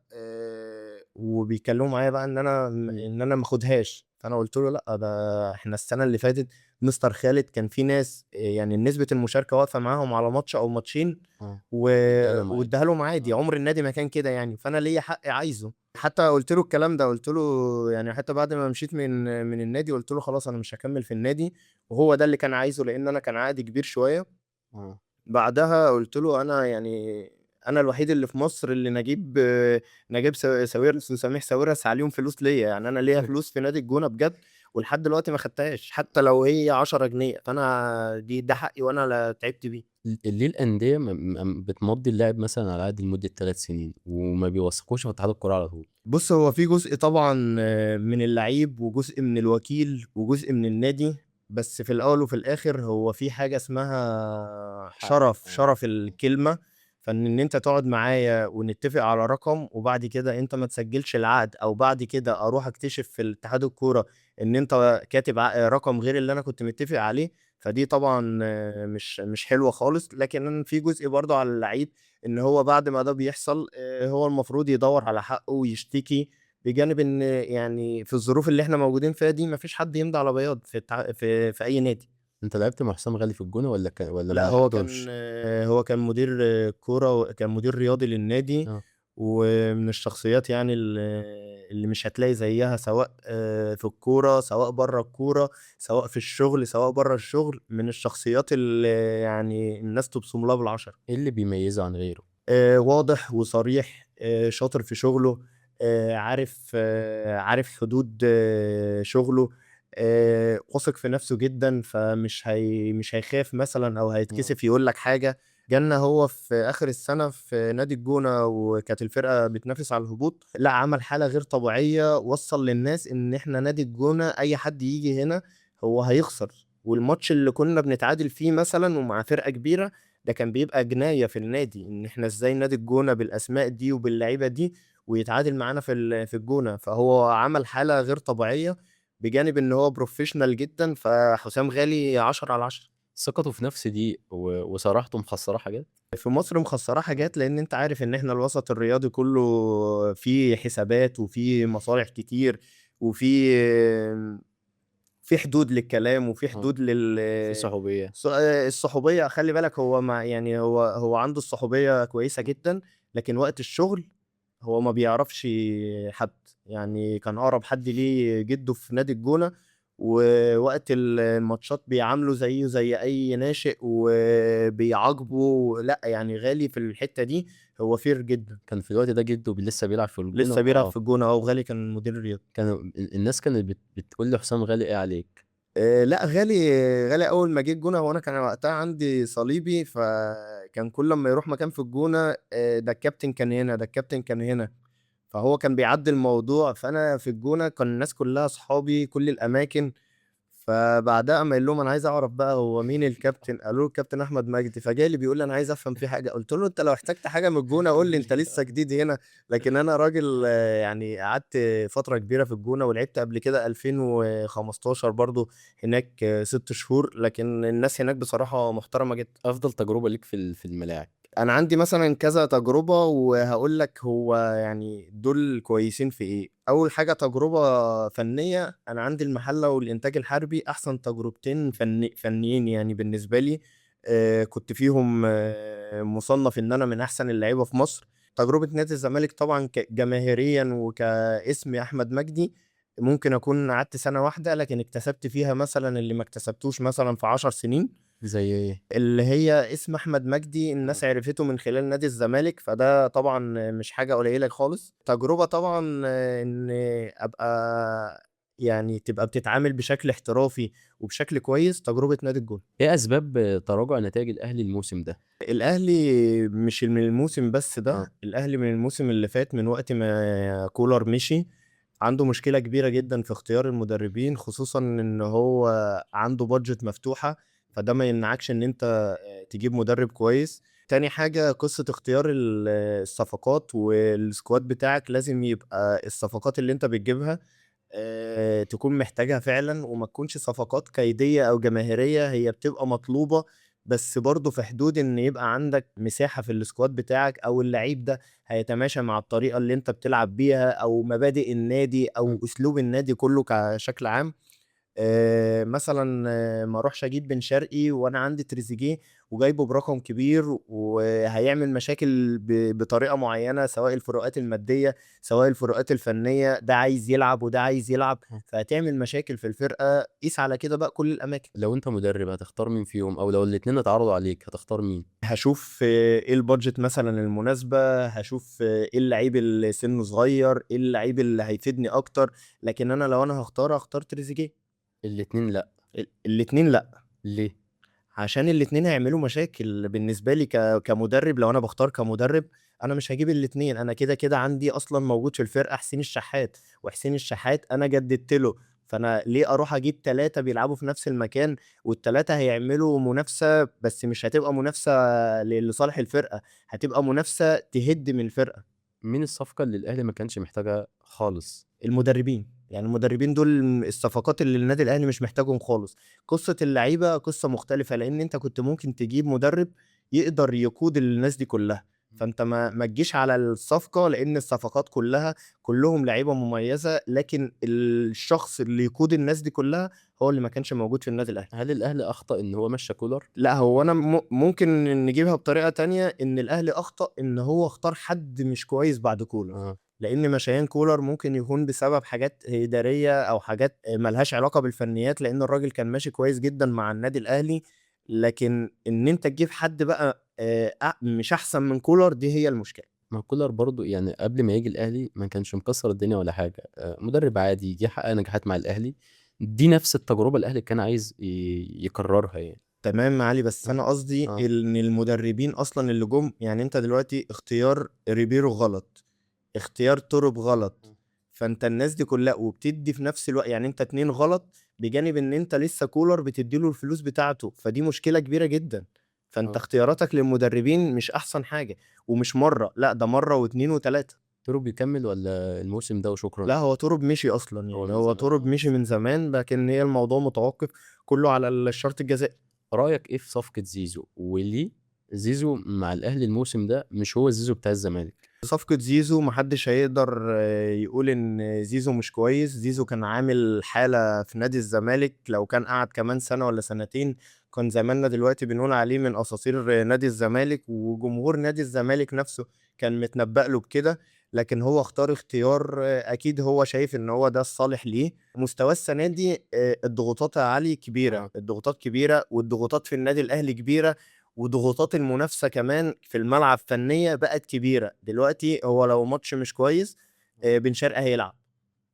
وبيتكلّموا معايا بقى إمم، إن أنا ما آخُدهاش، فأنا قُلت له: "لأ، ده إحنا السنة اللي فاتت مستر خالد كان في ناس يعني نسبة المشاركة واقفة معاهم على ماتش أو ماتشين آه، و وادّيها لهم عادي، وادّاها لهم عادي، آه، عُمر النادي ما كان كده يعني، فأنا ليّا حق عايزه." حتى قُلت له الكلام ده، قُلت له يعني حتى بعد ما مشيت من النادي قُلت له: "خلاص أنا مش هاكمّل في النادي." وهو ده اللي كان عايزه، لإن أنا كان عقدي كبير شوية. آه، بعدها قُلت له: "أنا يعني أنا الوحيد اللي في مصر اللي نجيب ساويرس وسميح ساويرس عليهم فلوس ليّا، يعني أنا ليّا فلوس في نادي الجونة بجد ولحد دلوقتي ما خدتهاش، حتى لو هي 10 جنيه، فأنا ده حقي وأنا تعبت بيه." ليه الأندية بتمضّي اللاعب مثلًا على عقد لمدة 3 سنين وما بيوثّقوش في اتحاد الكورة على طول؟ بُص، هو في جزء طبعًا من اللعيب وجزء من الوكيل وجزء من النادي، بس في الأول وفي الآخر هو في حاجة اسمها حق، آه، شرف الكلمة، إن أنت تقعد معايا ونتفق على رقم وبعد كده أنت ما تسجّلش العقد أو بعد كده أروح أكتشف في اتحاد الكورة إن أنت كاتب رقم غير اللي أنا كنت متّفق عليه، فدي طبعًا مش حلوة خالص، لكن في جزء برضه على اللعيب إن هو بعد ما ده بيحصل هو المفروض يدوّر على حقّه ويشتكي، بجانب إن يعني في الظروف اللي إحنا موجودين فيها دي ما فيش حد يمضي على بياض في أي نادي. أنت لعبت مع حسام غالي في الجونة والّا ما لأ لحقتوش؟ هو كان مدير كورة كان مدير رياضي للنادي، آه، ومن الشخصيات يعني اللي مش هتلاقي زيّها سواء في الكورة، سواء برّه الكورة، سواء في الشغل، سواء برّه الشغل، من الشخصيات اللي يعني الناس تبصم لها بالعشرة. إيه اللي بيميّزه عن غيره؟ واضح وصريح، شاطر في شغله، عارف حدود شغله، واثق في نفسه جدا، مش هيخاف مثلا او مم. هيتكسف يقول لك حاجه. جالنا هو في اخر السنه في نادي الجونه وكانت الفرقه بتنافس على الهبوط، لا عمل حاله غير طبيعيه، وصل للناس ان احنا نادي الجونه اي حد يجي هنا هو هيخسر. والماتش اللي كنا بنتعادل فيه مثلا ومع فرقه كبيره، ده كان بيبقى جنايه في النادي ان احنا ازاي نادي الجونه بالاسماء دي وباللعيبه دي ويتعادل معانا في الجونه. فهو عمل حاله غير طبيعيه، بجانب ان هو بروفيشنال جدا. فحسام غالي 10 على 10. ثقته في نفسه دي وصراحته مخسراه حاجات. في مصر مخسراه حاجات، لان انت عارف ان احنا الوسط الرياضي كله فيه حسابات وفيه مصالح كتير، وفي في حدود للكلام وفي اه، حدود في صحوبيه. الصحوبية. خلي بالك هو مع يعني هو عنده الصحوبية كويسة جدا، لكن وقت الشغل هو ما بيعرفش حد. يعني كان أقرب حد ليه جده في نادي الجونة، ووقت الماتشات بيعامله زيه زي أي ناشئ وبيعاقبه. لا يعني غالي في الحتة دي هو فير جدا. كان في الوقت ده جده لسه بيلعب في الجونه. لسه بيلعب اه، في الجونة أهو، غالي كان مدير رياضي. كانوا الناس كانت بتقول لي حسام غالي ايه عليك. لا غالي اول ما جه الجونه. هو انا كان وقتها عندي صليبي، فكان كل لما يروح مكان في الجونه ده الكابتن كان هنا، ده الكابتن كان هنا. فهو كان بيعدي الموضوع. فانا في الجونه كان الناس كلها اصحابي كل الاماكن. فبعدها قام قايل لهم انا عايز اعرف بقى هو مين الكابتن. قالوا له الكابتن احمد مجدي. فجاي لي بيقول لي انا عايز افهم في حاجه. قلت له انت لو احتجت حاجه من الجونه قول لي، انت لسه جديد هنا. لكن انا راجل يعني قعدت فتره كبيره في الجونه، ولعبت قبل كده 2015 برضو هناك 6 شهور. لكن الناس هناك بصراحه محترمه جدا. افضل تجربه ليك في الملاعب. انا عندي مثلا كذا تجربة، وهقول لك هو يعني دول كويسين في ايه. اول حاجة تجربة فنية، انا عندي المحلة والانتاج الحربي احسن تجربتين فنيين يعني بالنسبة لي. كنت فيهم مصنف ان انا من احسن اللعيبة في مصر. تجربة نادي الزمالك طبعا جماهيريا وكاسم احمد مجدي، ممكن اكون قعدت سنة واحدة لكن اكتسبت فيها مثلا اللي ما اكتسبتوش مثلا في 10 سنين. زي ايه؟ اللي هي اسم احمد مجدي مم. الناس عرفته من خلال نادي الزمالك، فده طبعا مش حاجه قليله خالص. تجربه طبعا ان ابقى يعني تبقى بتتعامل بشكل احترافي وبشكل كويس. تجربه نادي الجونه. ايه اسباب تراجع نتائج الاهلي الموسم ده؟ الاهلي مش من الموسم بس اه، ده، الاهلي من الموسم اللي فات من وقت ما كولر مشي عنده مشكله كبيره جدا في اختيار المدربين، خصوصا ان هو عنده بادجت مفتوحه. فده ما يمنعكش ان انت تجيب مدرب كويس. تاني حاجة قصة اختيار الصفقات والسكواد بتاعك، لازم يبقى الصفقات اللي انت بتجيبها تكون محتاجها فعلا، وما تكونش صفقات كيدية او جماهيرية. هي بتبقى مطلوبة بس برضه في حدود ان يبقى عندك مساحة في السكواد بتاعك، او اللعيب ده هيتماشى مع الطريقة اللي انت بتلعب بيها، او مبادئ النادي او اسلوب النادي كله كشكل عام. مثلا ما اروحش اجيب بن شرقي وانا عندي تريزيجيه وجايبه برقم كبير وهيعمل مشاكل بطريقه معينه، سواء الفروقات الماديه سواء الفروقات الفنيه. ده عايز يلعب وده عايز يلعب، فهتعمل مشاكل في الفرقه. قيس على كده بقى كل الاماكن. لو انت مدرب هتختار مين فيهم، او لو الاتنين اتعرضوا عليك هتختار مين؟ هشوف ايه البادجت مثلا المناسبه، هشوف ايه اللعيب اللي سنه صغير، ايه اللعيب اللي هيفيدني اكتر. لكن انا لو انا هختار تريزيجيه. الاتنين لا. الاتنين لا، ليه؟ عشان الاتنين هيعملوا مشاكل بالنسبة لي كمدرب. لو انا بختار كمدرب انا مش هجيب الاتنين. انا كده كده عندي اصلا موجود في الفرقة حسين الشحات، وحسين الشحات انا جددت له. فانا ليه اروح اجيب 3 بيلعبوا في نفس المكان، والتلاتة هيعملوا منافسة بس مش هتبقى منافسة لصالح الفرقة، هتبقى منافسة تهد من الفرقة. مين الصفقة اللي الاهلي ما كانش محتاجها خالص؟ المدربين، يعني المدربين دول الصفقات اللي النادي الاهلي مش محتاجهم خالص. قصه اللعيبه قصه مختلفه، لان انت كنت ممكن تجيب مدرب يقدر يقود الناس دي كلها. فانت ما تجيش على الصفقه، لان الصفقات كلهم لعيبه مميزه، لكن الشخص اللي يقود الناس دي كلها هو اللي ما كانش موجود في النادي الاهلي. هل الاهلي اخطأ ان هو مشى كولر؟ لا هو انا ممكن نجيبها بطريقه تانية، ان الاهلي اخطا ان هو اختار حد مش كويس بعد كولر. اه. لان مشيان كولر ممكن يكون بسبب حاجات اداريه او حاجات ملهاش علاقه بالفنيات، لان الراجل كان ماشي كويس جدا مع النادي الاهلي. لكن ان انت تجيب حد بقى مش احسن من كولر، دي هي المشكله. ما كولر برضو يعني قبل ما يجي الاهلي ما كانش مكسر الدنيا ولا حاجة، مدرب عادي جه حقق نجاحات مع الاهلي. دي نفس التجربة الأهلي كان عايز يكررها يعني. تمام علي، بس آه. انا قصدي آه. ان المدربين اصلا اللي جم، يعني انت دلوقتي اختيار ريبيرو غلط، اختيار تورب غلط، فانت الناس دي كلها وبتدي في نفس الوقت، يعني انت اتنين غلط بجانب ان انت لسه كولر بتديله الفلوس بتاعته، فدي مشكلة كبيرة جدا. فانت آه. اختياراتك للمدربين مش احسن حاجة، ومش مرة، لا ده مرة واتنين وتلاتة. تورو بيكمل ولا الموسم ده وشكرا؟ لا هو تورب مشي اصلا، هو يعني من هو زمان تورب مشي من زمان، لكن هي الموضوع متوقف كله على الشرط الجزائي. رأيك إيه في صفقة زيزو، وليه زيزو مع الأهلي الموسم ده مش هو زيزو بتاع الزمالك؟ صفقة زيزو محدش هيقدر يقول ان زيزو مش كويس. زيزو كان عامل حالة في نادي الزمالك، لو كان قعد كمان سنة ولا سنتين كان زماننا دلوقتي بنقول عليه من اساطير نادي الزمالك، وجمهور نادي الزمالك نفسه كان متنبأ له بكده. لكن هو اختار اختيار اكيد هو شايف ان هو ده الصالح ليه. مستواه السنة دي الضغوطات عالية كبيرة، آه. الضغوطات كبيرة، والضغوطات في النادي الاهلي كبيرة، وضغوطات المنافسة كمان في الملعب فنية بقت كبيرة. دلوقتي هو لو ماتش مش كويس بن شرقي هيلعب،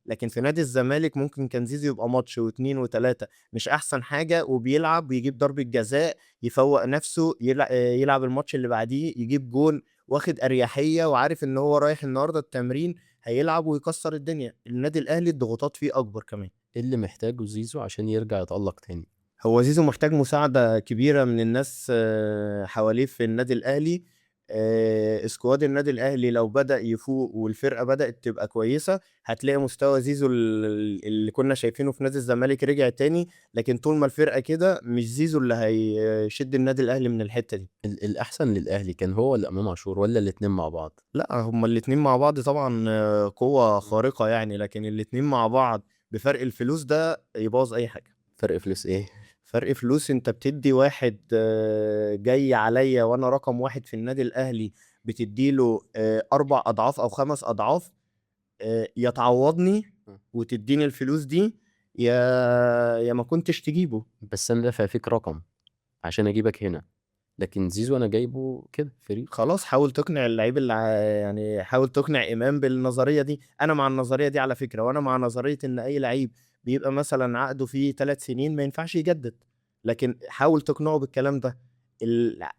لكن في صح. نادي الزمالك ممكن كان زيزو يبقى ماتش واتنين وتلاتة مش أحسن حاجة وبيلعب ويجيب ضربة جزاء، يفوق نفسه، يلعب الماتش اللي بعديه يجيب جون، واخد أريحية وعارف إن هو رايح النهاردة التمرين هيلعب ويكسر الدنيا. النادي الأهلي الضغوطات فيه أكبر كمان. إيه اللي محتاجه زيزو عشان يرجع يتألق تاني؟ هو زيزو محتاج مساعدة كبيرة من الناس حواليه في النادي الأهلي. اسكواد النادي الأهلي لو بدأ يفوق والفرقة بدأت تبقى كويسة هتلاقي مستوى زيزو اللي كنا شايفينه في نادي الزمالك رجع تاني. لكن طول ما الفرقة كده مش زيزو اللي هيشد النادي الأهلي من الحتة دي. الأحسن للأهلي كان هو ولا إمام عاشور ولا الاتنين مع بعض؟ لا هما الاتنين مع بعض طبعا قوة خارقة يعني، لكن الاتنين مع بعض بفرق الفلوس ده يبوظ أي حاجة. فرق فلوس إيه؟ فرق فلوس، انت بتدي واحد جاي عليا وانا رقم واحد في النادي الاهلي، بتديله 4 اضعاف او 5 اضعاف. يا تعوضني آه. وتديني الفلوس دي، يا ما كنتش تجيبه. بس أنا دافع فيك رقم عشان أجيبك هنا، لكن زيزو أنا جايبه كده فري. خلاص حاول تقنع اللعيب يعني حاول تقنع امام بالنظريه دي. انا مع النظريه دي على فكره، وانا مع نظريه ان اي لعيب بيبقى مثلا عقده فيه 3 سنين ما ينفعش يجدد. لكن حاول تقنعه بالكلام ده.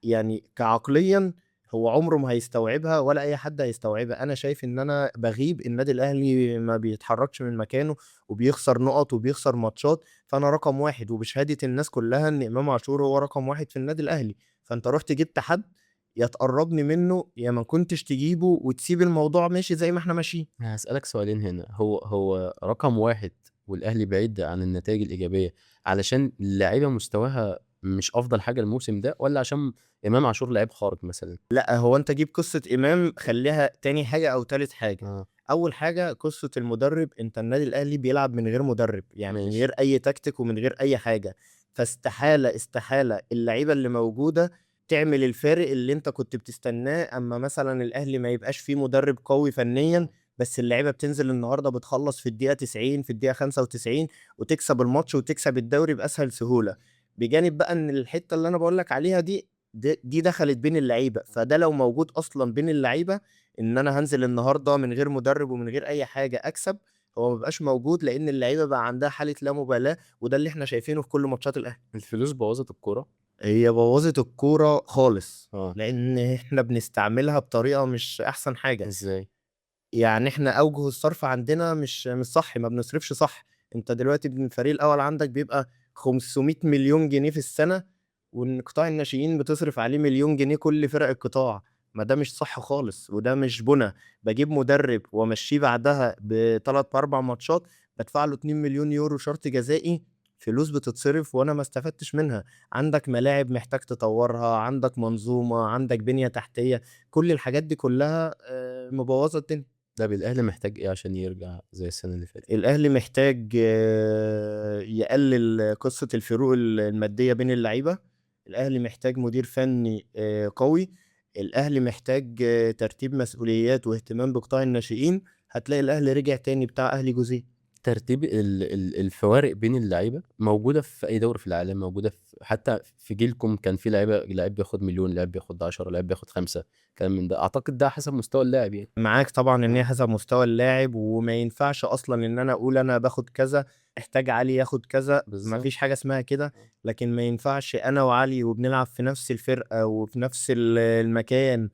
يعني كعقليا هو عمره ما هيستوعبها ولا اي حد هيستوعبها. انا شايف ان انا بغيب، النادي الاهلي ما بيتحركش من مكانه وبيخسر نقط وبيخسر ماتشات، فانا رقم واحد وبشهاده الناس كلها ان امام عاشور هو رقم واحد في النادي الاهلي. فانت رحت جبت حد يا تقرّبني منّه، يا ما كنتش تجيبه وتسيب الموضوع ماشي زي ما إحنا ماشيين. هاسألك سؤالين هنا، هو رقم 1 والأهلي بعيد عن النتايج الإيجابية علشان اللعيبة مستواها مش أفضل حاجة الموسم ده، والّا عشان إمام عاشور لعيب خارق مثلًا؟ لأ، هو أنت جيب قصة إمام خلّيها تاني حاجة أو تالت حاجة. آه. أول حاجة قصة المُدرِّب، أنت النادي الأهلي بيلعب من غير مُدرِّب، يعني من ماشي. غير أي تكتيك ومن غير أي حاجة، فاستحالة، استحالة اللعيبة اللي موجودة تعمل الفارق اللي أنت كنت بتستناه. أمّا مثلًا الأهلي ما يبقاش فيه مُدرِّب قوي فنيًا، بس اللعيبة بتنزل النهارده بتخلّص في الدقيقة 90 في الدقيقة 95 وتكسب الماتش وتكسب الدوري بأسهل سهولة. بجانب بقى إن الحتّة اللي أنا باقول لك عليها دي دخلت بين اللعيبة، فده لو موجود أصلًا بين اللعيبة إن أنا هانزل النهارده من غير مدرب ومن غير أي حاجة أكسب، هو ما بيبقاش موجود لإن اللعيبة بقى عندها حالة لا مبالاة، وده اللي إحنا شايفينه في كل ماتشات الأهلي. الفلوس بوظت الكورة؟ هي بوّظت الكورة خالص، آه. لإن إحنا بنستعملها بطريقة مش أحسن حاجة. إزاي؟ يعني إحنا أوجه الصرف عندنا مش صح، ما بنصرفش صح. أنت دلوقتي الفريق الأول عندك بيبقى 500 مليون جنيه في السنة، وإن قطاع الناشئين بتصرف عليه 1.000.000 جنيه كل فرق القطاع. ما ده مش صح خالص، وده مش بُنى. باجيب مدرب وأمشّيه بعدها ب3، 4 ماتشات، بادفع له 2.000.000€ شرط جزائي، فلوس بتتصرف وأنا ما استفدتش منها. عندك ملاعب محتاج تطوّرها، عندك منظومة، عندك بنية تحتية، كل الحاجات دي كلّها مبوّظة الدنيا. طب الأهلي محتاج إيه عشان يرجع زي السنة اللي فاتت؟ الأهلي محتاج يقلل قصة الفروق المادية بين اللعيبة. الأهلي محتاج مدير فني قوي. الأهلي محتاج ترتيب مسؤوليات واهتمام بقطاع الناشئين. هتلاقي الأهلي رجع تاني بتاع أهلي جوزيه. ترتيب الفوارق بين اللعيبة موجودة في أي دوري في العالم، موجودة حتى في جيلكم كان في لعيب بياخد 1.000.000، لعيب بياخد 10، لعيب بياخد 5، كلام من ده. أعتقد ده حسب مستوى اللاعب يعني. معاك طبعًا إن هي آه. حسب مستوى اللاعب، وما ينفعش أصلًا إن أنا أقول أنا باخد كذا. محتاج علي ياخد كذا، ما بالظبط. فيش حاجة اسمها كده. لكن ما ينفعش أنا وعلي وبنلعب في نفس الفرقة وفي نفس المكان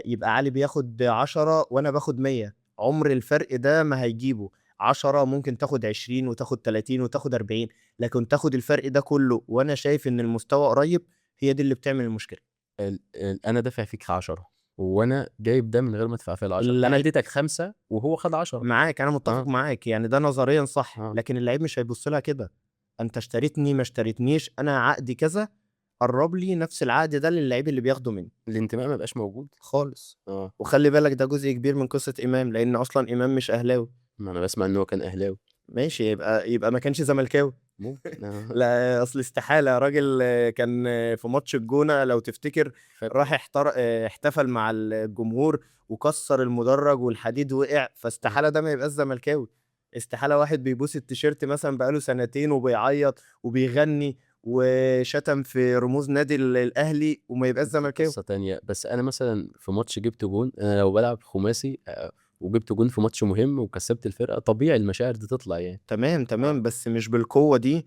يبقى علي بياخد 10 وأنا باخد 100، عمر الفرق ده ما هيجيبه. 10 ممكن تاخد 20 وتاخد 30 وتاخد 40، لكن تاخد الفرق ده كله وأنا شايف إن المستوى قريب، هي دي اللي بتعمل المشكلة. انا دافع فيك 10 وانا جايب ده من غير ما ادفع فيا ال 10، انا اللعيب اديتك 5 وهو خد 10. معاك، أنا متّفق اه معاك، يعني ده نظريًا صح، اه لكن اللعيب مش هيبُص لها كده. أنت اشتريتني ما اشتريتنيش، أنا عقدي كذا، قرّب لي نفس العقد ده للعيب اللي بياخده منّي الانتماء ما بقاش موجود. خالص. اه وخلّي بالك ده جزء كبير من قصة إمام، لإن أصلًا إمام مش أهلاوي. ما انا بسمع ان هو كان اهلاوي. ماشي، يبقى ما كانش زملكاوي. ممكن لا أصل استحالة راجل كان في ماتش الجونة لو تفتكر، راح فاكره. احتفل مع الجمهور وكسّر المدرج والحديد وقع، آه. فاستحالة ده ما يبقاش زملكاوي. استحالة واحد بيبوس التيشيرت مثلًا بقى له سنتين وبيعيّط وبيغني وشتم في رموز نادي الأهلي وما يبقاش دي زملكاوي. قصة تانية، بس انا مثلا في ماتش جبت جون، انا لو بلعب خماسي وجبت جون في ماتش مهم وكسبت الفرقة، طبيعي المشاعر دي تطلع يعني. تمام، اه تمام، بس مش بالقوة دي.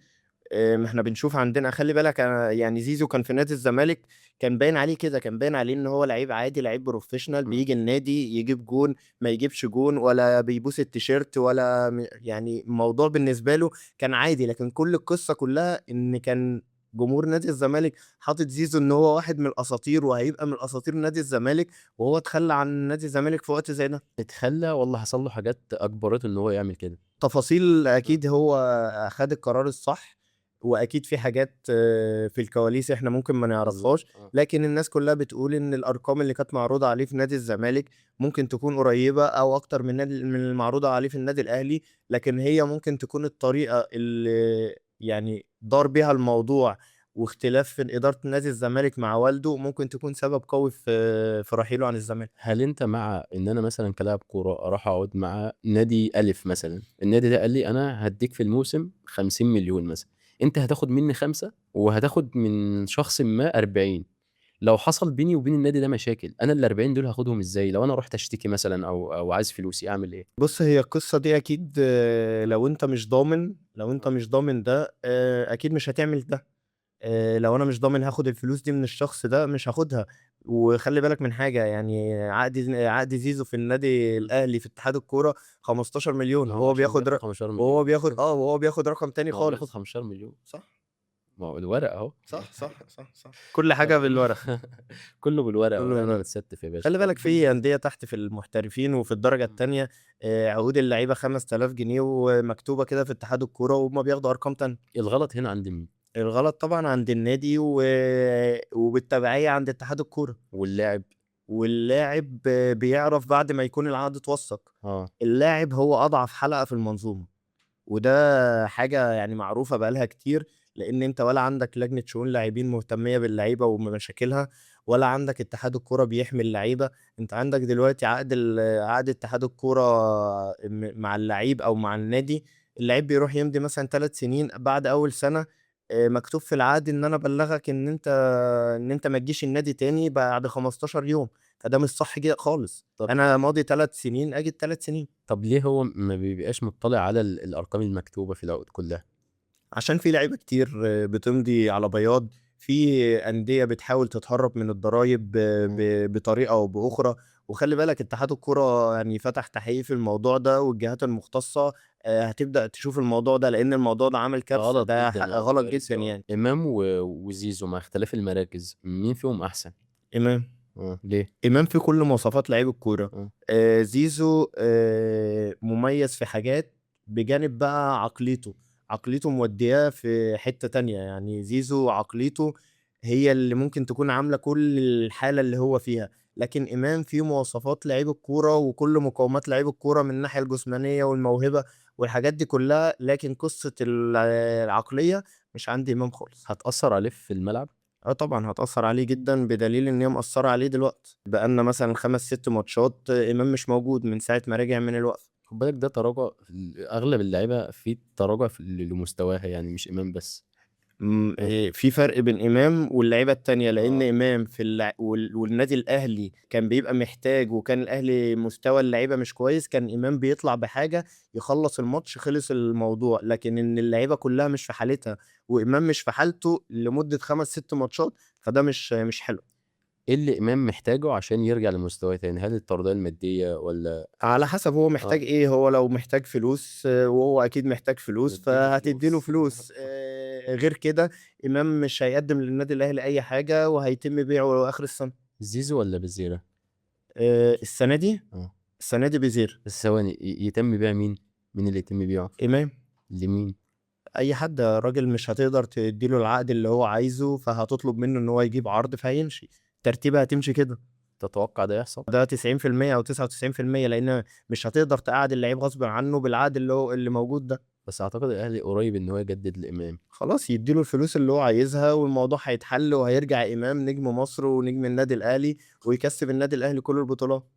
ما إحنا بنشوف عندنا خلّي بالك أنا يعني زيزو كان في نادي الزمالك، كان باين عليه كده، كان باين عليه إن هو لعيب عادي، لعيب professional م. بييجي النادي يجيب جون، ما يجيبش جون، ولا بيبوس التيشيرت ولا يعني الموضوع بالنسبة له كان عادي، لكن كل القصة كلّها إن كان جمهور نادي الزمالك حاطط زيزو إن هو واحد من الأساطير وهيبقى من أساطير نادي الزمالك، وهو اتخلّى عن نادي الزمالك في وقت زي ده. اتخلى والله، حصل له حاجات اجبرته ان هو يعمل كده. تفاصيل اه أكيد هو خَد القرار الصح، وأكيد في حاجات في الكواليس إحنا ممكن ما بالظبط. نعرفهاش، اه لكن الناس كلّها بتقول إن الأرقام اللي كانت معروضة عليه في نادي الزمالك ممكن تكون قريّبة أو أكتر من المعروضة عليه في النادي الأهلي، لكن هي ممكن تكون الطريقة اللي يعني دار بيها الموضوع واختلاف في إدارة نادي الزمالك مع والده، ممكن تكون سبب قوي في رحيله عن الزمالك. هل انت مع ان انا مثلا كلاعب كوره اروح اقعد مع نادي الف مثلا، النادي ده قال لي انا هديك في الموسم 50 مليون مثلا، انت هتاخد مني 5 وهتاخد من شخص ما 40، لو حصل بيني وبين النادي ده مشاكل، انا ال 40 دول هاخدهم ازاي لو انا رحت اشتكي مثلا او عايز فلوسي اعمل ايه؟ بُص، هي القصة دي أكيد لو أنت اه مش ضامن ده أكيد مش هتعمل ده. لو أنا مش ضامن هاخد الفلوس دي من الشخص ده مش هاخدها. وخلّي بالك من حاجة، يعني عقد زيزو في النادي م. الأهلي في اتحاد الكورة 15.000.000 ما هو عشان بياخد 15 مليون. وهو بياخد رقم تاني ما هو بياخد خالص. 15 مليون. صح، ما هو الورق اهو. صح، صح، صح، صح. كل حاجة بالورق، كله بالورقه، كله ورقنا بالورق. متستف يا باشا. خلّي بالك طب في أندية تحت في المحترفين وفي الدرجة م. التانية عقود اللعيبة 5000 جنيه ومكتوبة كده في اتحاد الكورة وهُم بياخدوا أرقام تانية. الغلط هنا عند مين؟ الغلط طبعًا عند النادي وبالتبعية عند اتحاد الكورة. واللاعب. واللاعب بيعرف بعد ما يكون العقد اتوثّق. اه اللاعب هو أضعف حلقة في المنظومة، وده حاجة يعني معروفة بقى لها كتير، لإن أنت ولا عندك لجنة شؤون لاعبين مهتمية باللعيبة وبمشاكلها، ولا عندك اتحاد الكورة بيحمي اللعيبة. أنت عندك دلوقتي عقد اتحاد الكورة مع اللعيب أو مع النادي، اللعيب بيروح يمضي مثلًا 3 سنين، بعد أول سنة مكتوب في العقد إن أنا أبلّغك إن أنت ما تجيش النادي تاني بعد 15 يوم، فده مش صح خالص. طب أنا ماضي 3 سنين، آجي ال3 سنين. طب ليه هو ما بيبقاش مطلع على الارقام المكتوبه في العقود كلها؟ عشان في لعيبة كتير بتمضي على بياض، في أندية بتحاول تتهرب من الضرايب مم. بطريقة أو بأخرى. وخلّي بالك اتحاد الكورة يعني فتح تحقيق في الموضوع ده، والجهات المختصة هتبدأ تشوف الموضوع ده، لإن الموضوع ده عامل كارثة، غلط ده جدا غلط جدًا وكارثي. اه يعني. امام وزيزو مع اختلاف المراكز مين فيهم احسن؟ إمام. ليه؟ إمام في كل مواصفات لعيب الكورة. اه زيزو مميز في حاجات بجانب بقى عقليته، عقليته مودياه في حتّة تانية، يعني زيزو عقليته هي اللي ممكن تكون عاملة كل الحالة اللي هو فيها، لكن إمام فيه مواصفات لعيب الكورة وكل مقومات لعيب الكورة من الناحية الجسمانية والموهبة والحاجات دي كلّها، لكن قصة العقلية مش عند إمام خالص. هتأثر عليه في الملعب؟ آه طبعًا هتأثّر عليه جدًا، بدليل إن هي مأثّرة عليه دلوقتي، بقى لنا مثلًا 5، 6 ماتشات إمام مش موجود من ساعة ما رجع من الوقفة. خد بالك ده تراجع، اغلب اللعيبه في تراجع لمستواها، يعني مش امام بس. في فرق بين إمام واللعيبة التانية، لأن آه. إمام والنادي الأهلي كان بيبقى محتاج، وكان الأهلي مستوى اللعيبة مش كويس، كان إمام بيطلع بحاجة يخلّص الماتش خلص الموضوع، لكن إن اللعيبة كلّها مش في حالتها وإمام مش في حالته لمدة 5، 6 ماتشات، فده مش حلو. إيه اللي إمام محتاجه عشان يرجع لمستواه تاني؟ هل الترضية المادية والّا على حسب هو محتاج إيه، هو لو محتاج فلوس وهو أكيد محتاج فلوس، ندّي له فهتدّي له فلوس؟ فلوس، غير كده إمام مش هيقدّم للنادي الأهلي أي حاجة وهيتم بيعه آخر السنة. زيزو والّا بزيرة؟ السنة دي، آه. السنة دي بيزيرو. بس ثواني يتم بيع مين؟ مين اللي يتم بيعه؟ إمام، لمين؟ أي حد، الراجل مش هتقدر تدّي له العقد اللي هو عايزه، فهتطلب منه إن هو يجيب عرض فهيمشي، الترتيبة هتمشي كده، تتوقع ده يحصل؟ ده 90% أو 99%، لإن مش هتقدر تقعّد اللعيب غصبٍ عنه بالعقد اللي موجود ده. بس أعتقد الأهلي قريب إن هو يجدد لإمام. خلاص يدّي له الفلوس اللي هو عايزها والموضوع هيتحل، وهيرجع إمام نجم مصر ونجم النادي الأهلي، ويكسّب النادي الأهلي كل البطولات.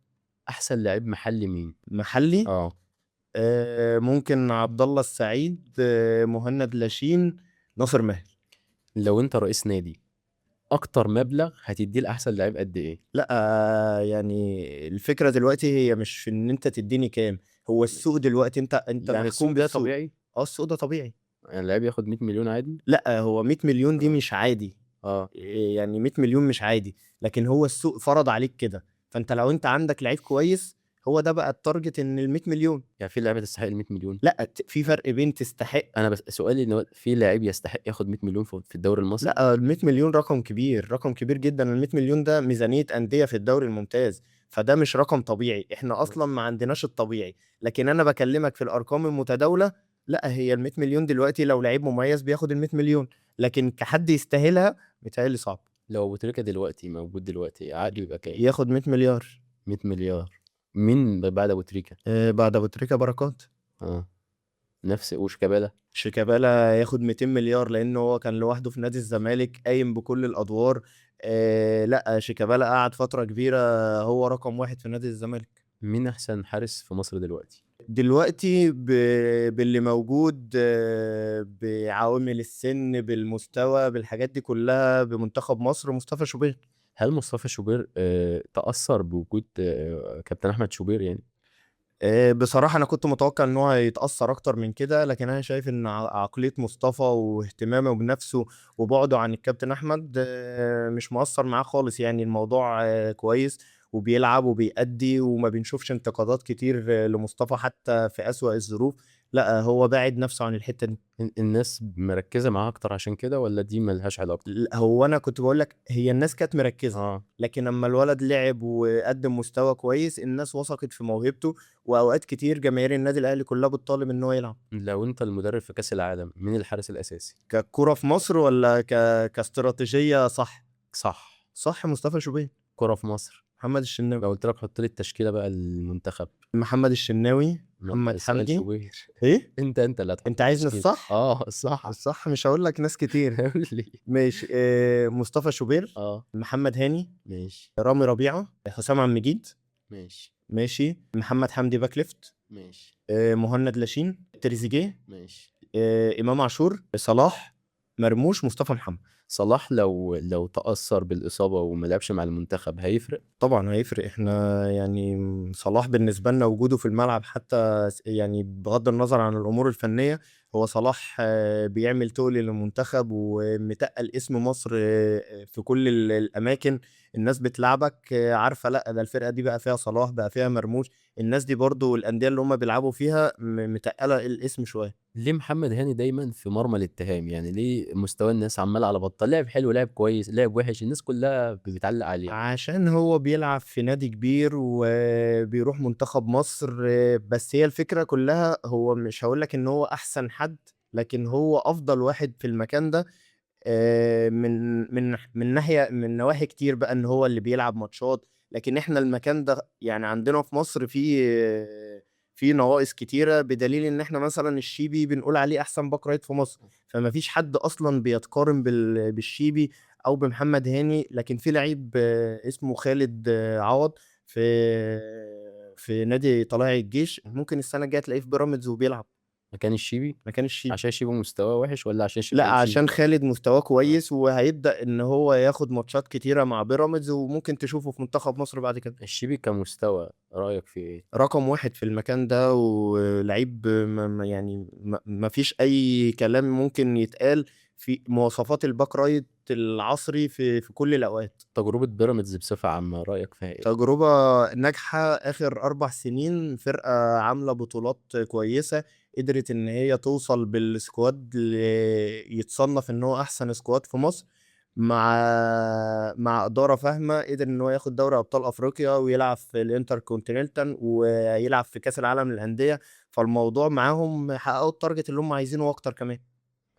أحسن لعيب محلي مين؟ محلي، آه. ممكن عبد الله السعيد، مهند لاشين، ناصر ماهر. لو أنت رئيس نادي، أكتر مبلغ هتدّيه لأحسن لعيب قد إيه؟ لأ، يعني الفكرة دلوقتي هي مش في إن أنت تدّيني كام، هو السوق دلوقتي أنت يعني السوق محكوم ده بالسوق. طبيعي؟ السوق ده طبيعي. يعني اللعيب ياخد 100.000.000 عادي؟ لأ، هو 100.000.000 دي آه. مش عادي، آه. يعني 100.000.000 مش عادي، لكن هو السوق فرض عليك كده، فأنت لو أنت عندك لعيب كويس، هو ده بقى الtarget إن ال100.000.000. يعني في لعيبة تستحق ال100.000.000؟ لأ، في فرق بين تستحق. أنا بس سؤالي إن هو في لعيب يستحق ياخد 100.000.000 في الدوري المصري؟ لأ، ال100.000.000 رقم كبير، رقم كبير جدًا، ال100.000.000 ده ميزانية أندية في الدوري الممتاز، فده مش رقم طبيعي، إحنا إمم. أصلًا ما عندناش الطبيعي، لكن أنا باكلمك في الأرقام المتداولة. لأ، هي ال100.000.000 دلوقتي لو لعيب مميز بياخد ال100.000.000، لكن كحد يستاهلها متهيأ لي صعب. لو أبو تريكة دلوقتي موجود دلوقتي عقده يبقى كام؟ ياخد 100.000.000.000. 100.000.000.000. مين بعد أبو تريكة؟ بعد أبو تريكة بركات. آه. نفس وشيكابالا؟ شيكابالا ياخد 200.000.000.000 لإنه هو كان لوحده في نادي الزمالك قايم بكل الأدوار. لأ، شيكابالا قعد فترة كبيرة هو رقم 1 في نادي الزمالك. مين أحسن حارس في مصر دلوقتي؟ دلوقتي باللي موجود، بعوامل السن، بالمستوى، بالحاجات دي كلّها، بمنتخب مصر، مصطفى شوبير. هل مصطفى شوبير تأثّر بوجود كابتن أحمد شوبير يعني؟ بصراحة أنا كنت متوقع إن هو هيتأثّر أكتر من كده، لكن أنا شايف إن عقلية مصطفى واهتمامه بنَفْسه وبُعده عن الكابتن أحمد مش مأثّر معاه خالص، يعني الموضوع كويس وبيلعب وبيأدّي وما بنشوفش انتقادات كتير لمصطفى حتى في أسوأ الظروف. لأ، هو باعد نَفْسه عن الحتّة دي. الناس مركّزة معاه أكتر عشان كده والّا دي ما لهاش علاقة؟ هو أنا كنت باقول لك هي الناس كانت مركّزة، آه. لكن أمّا الولد لعب وقدّم مستوى كويس، الناس وثقت في موهبته، وأوقات كتير جماهير النادي الأهلي كلّها بتطالب إن هو يلعب. لو أنت المدرب في كأس العالم، مين الحارس الأساسي؟ ككورة في مصر والّا كاستراتيجية صح؟ صح. صح، مصطفى شوبير، كورة في مصر. محمد الشناوي. لو قُلت لك حُط لي التشكيلة بقى للمنتخب. محمد الشناوي، محمد السؤال حمدي. شوبير. إيه؟ أنت اللي هتحط أنت عايزني التشكيلة. الصح؟ الصح. الصح مش هاقول لك ناس كتير. قُل لي. ماشي، مصطفى شوبير، آه. محمد هاني، ماشي. رامي ربيعة، حسام عبد المجيد. ماشي. ماشي، محمد حمدي باك ليفت، ماشي. مهند لاشين، تريزيجيه، ماشي. إمام عاشور، صلاح، مرموش، مصطفى محمد. صلاح لو تأثّر بالإصابة وما لعبش مع المنتخب هيفرق؟ طبعًا هيفرق، إحنا يعني صلاح بالنسبة لنا وجوده في الملعب حتى يعني بغض النظر عن الأمور الفنية، هو صلاح بيعمل تُقل للمنتخب ومتقّل اسم مصر في كل الأماكن، الناس بتلاعبك عارفة لأ، ده الفرقة دي بقى فيها صلاح، بقى فيها مرموش، الناس دي برضه الأندية اللي هُم بيلعبوا فيها متقّلة الاسم شوية. ليه محمد هاني دايمًا في مرمى الاتهام؟ يعني ليه مستوى الناس عمّال على بطّال، لعب حلو، لعب كويس، لعب وِحِش، الناس كلّها بتعلّق عليه. عشان هو بيلعب في نادي كبير وبيروح منتخب مصر، بس هي الفكرة كلّها هو مش هاقول لك إن هو أحسن حد، لكن هو أفضل واحد في المكان ده، من نواحي كتير بقى إن هو اللي بيلعب ماتشات، لكن إحنا المكان ده يعني عندنا في مصر فيه نواقص كتيرة، بدليل إن إحنا مثلًا الشيبي بنقول عليه أحسن باك رايت في مصر، فما فيش حد أصلًا بيتقارن بالشيبي أو بمحمد هاني، لكن في لعيب اسمه خالد عوض في نادي طلائع الجيش، ممكن السنة الجاية تلاقيه في بيراميدز وبيلعب. مكان الشيبي؟ مكان الشيبي. عشان الشيبي مستواه وحش والّا عشان لأ، كان الشيبي عشان خالد مستواه آه. كويس وهيبدأ إن هو ياخد ماتشات كتيرة مع بيراميدز وممكن تشوفه في منتخب مصر بعد كده. الشيبي كمستوى رأيك فيه إيه؟ رقم 1 في المكان ده ولعيب يعني ما فيش أي كلام ممكن يتقال في مواصفات الباك رايت العصري في كل الأوقات. تجربة بيراميدز بصفة عامة رأيك فيها إيه؟ تجربة ناجحة آخر 4 سنين، فرقة عاملة بطولات كويسة، قدرت إن هي توصل بالسكواد يتصنف إن هو أحسن سكواد في مصر، مع إدارة فاهمة، قدر إن هو ياخد دوري أبطال أفريقيا ويلعب في الانتركونتيننتال ويلعب في كأس العالم للأندية، فالموضوع معاهم حققوا التارجت اللي هم عايزينه وأكتر كمان.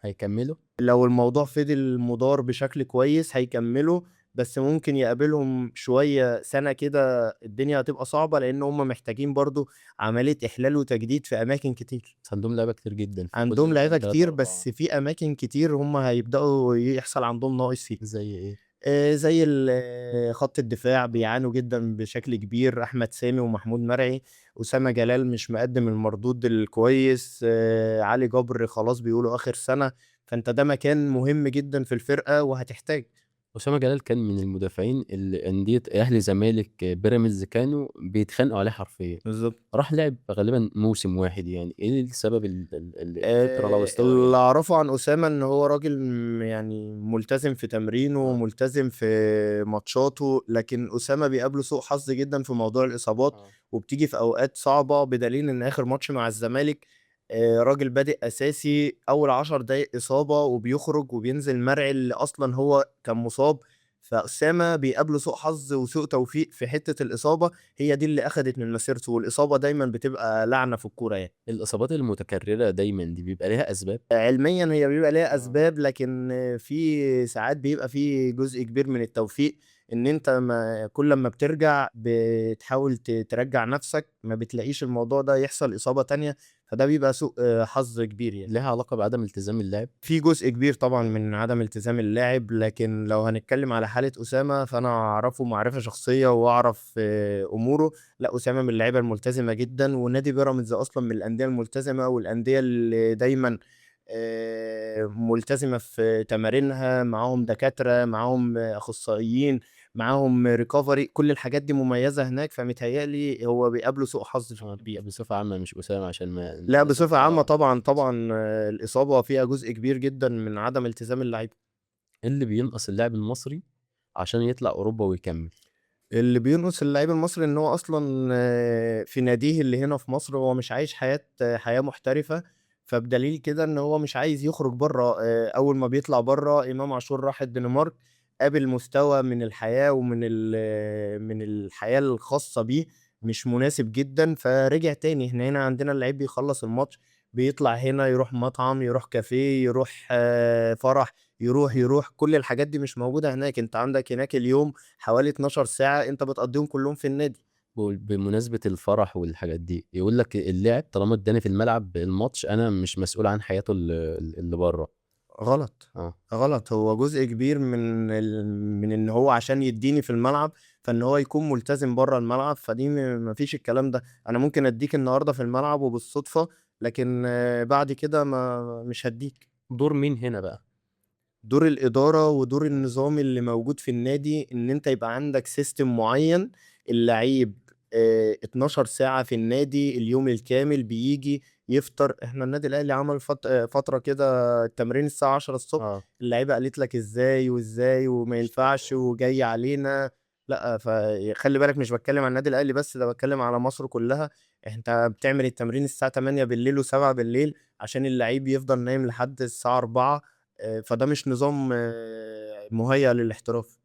هيكمّلوا؟ لو الموضوع فضل مدار بشكل كويس هيكمّلوا، بس ممكن يقابلهم شوية سَنة كده الدنيا هتبقى صعبة، لإن هم محتاجين برضه عملية إحلال وتجديد في أماكن كتير. بس عندهم لعيبة كتير جدًا في عندهم كل لعيبة 3، كتير، 4 بس في أماكن كتير هم هيبدأوا يحصل عندهم ناقص فيها. زي إيه؟ زي خط الدفاع بيعانوا جدًا بشكل كبير، أحمد سامي ومحمود مرعي، أسامة جلال مش مقدّم المردود الكويس، علي جبر خلاص بيقولوا آخر سَنة، فأنت ده مكان مهم جدًا في الفرقة وهتحتاج. أسامة جلال كان من المدافعين اللي أندية أهلي، زمالك، بيراميدز كانوا بيتخانقوا عليه حرفيًا. بالضبط. راح لعب غالبًا موسم واحد يعني، إيه السبب الفكرة لو استوى اللي أعرفه عن أسامة إن هو راجل يعني ملتزم في تمرينه، آه، وملتزم في ماتشاته، لكن أسامة بيقابله سوء حظ جدًا في موضوع الإصابات، آه. وبتيجي في أوقات صعبة، بدليل إن آخر ماتش مع الزمالك راجل بادئ أساسي، أول 10 دقايق إصابة وبيخرج وبينزل مرعي اللي أصلًا هو كان مصاب، فأسامة بيقابله سوء حظ وسوء توفيق في حتة الإصابة، هي دي اللي أخدت من مسيرته، والإصابة دايمًا بتبقى لعنة في الكورة يعني. الإصابات المتكررة دايمًا دي بيبقى ليها أسباب؟ علميًا هي بيبقى ليها آه. أسباب، لكن في ساعات بيبقى في جزء كبير من التوفيق، إن أنت كل أمّا بترجع بتحاول ترجّع نَفْسك، ما بتلاقيش الموضوع ده يحصل إصابة تانية، فده بيبقى سوء حظ كبير يعني. ليها علاقة بعدم التزام اللاعب؟ في جزء كبير طبعًا آه. من عدم التزام اللاعب، لكن لو هنتكلم على حالة أسامة، فأنا أعرفه معرفة شخصية وأعرف أموره، لأ أسامة من اللعيبة الملتزمة جدًا، ونادي بيراميدز أصلًا من الأندية الملتزمة والأندية اللي دايمًا ملتزمة في تمارينها، معاهم دكاترة، معاهم أخصائيين، معاهم recovery، كل الحاجات دي مميزة هناك، فمتهيأ لي هو بيقابله سوء حظ كبير. بصفة عامة مش أسامة عشان ما لأ الناس بصفة عامة آه. طبعًا، طبعًا الإصابة فيها جزء كبير جدًا من عدم التزام اللعيبة. إيه اللي بينقص اللاعب المصري عشان يطلع أوروبا ويكمّل؟ اللي بينقص اللعيب المصري إن هو أصلًا في ناديه اللي هنا في مصر هو مش عايش حياة محترفة، فبدليل كده إن هو مش عايز يخرج برّه، أول ما بيطلع برّه إمام عاشور راح الدنمارك، قابل مستوى من الحياة من الحياة الخاصة بيه مش مناسب جدًا، فرجع تاني. إحنا هنا عندنا اللعيب بيخلّص الماتش بيطلع هنا يروح مطعم، يروح كافيه، يروح فرح، يروح، كل الحاجات دي مش موجودة هناك. أنت عندك هناك اليوم حوالي 12 ساعة أنت بتقضّيهم كلّهم في النادي. بمناسبة الفرح والحاجات دي، يقول لك اللاعب طالما ادّاني في الملعب الماتش أنا مش مسؤول عن حياته اللي برّه. غلط، آه. غلط. هو جزء كبير من إن هو عشان يدّيني في الملعب، فإن هو يكون ملتزم برّه الملعب، فدي ما فيش الكلام ده. أنا ممكن أدّيك النهارده في الملعب وبالصدفة، لكن بعد كده مش هادّيك. دور مين هنا بقى؟ دور الإدارة ودور النظام اللي موجود في النادي، إن أنت يبقى عندك system معيّن، اللعيب 12 ساعة في النادي اليوم الكامل، بييجي يفطر. إحنا النادي الأهلي عمل فترة كده التمرين الساعة 10:00 ص، آه. اللعيبة قالت لك إزاي وإزاي وما ينفعش وجاي علينا. لأ، خلّي بالك مش باتكلم عن النادي الأهلي بس، ده باتكلم على مصر كلّها. أنت بتعمل التمرين الساعة 20:00 و07:00 عشان اللعيب يفضل نايم لحد الساعة 4:00، فده مش نظام مُهيأ للاحتراف.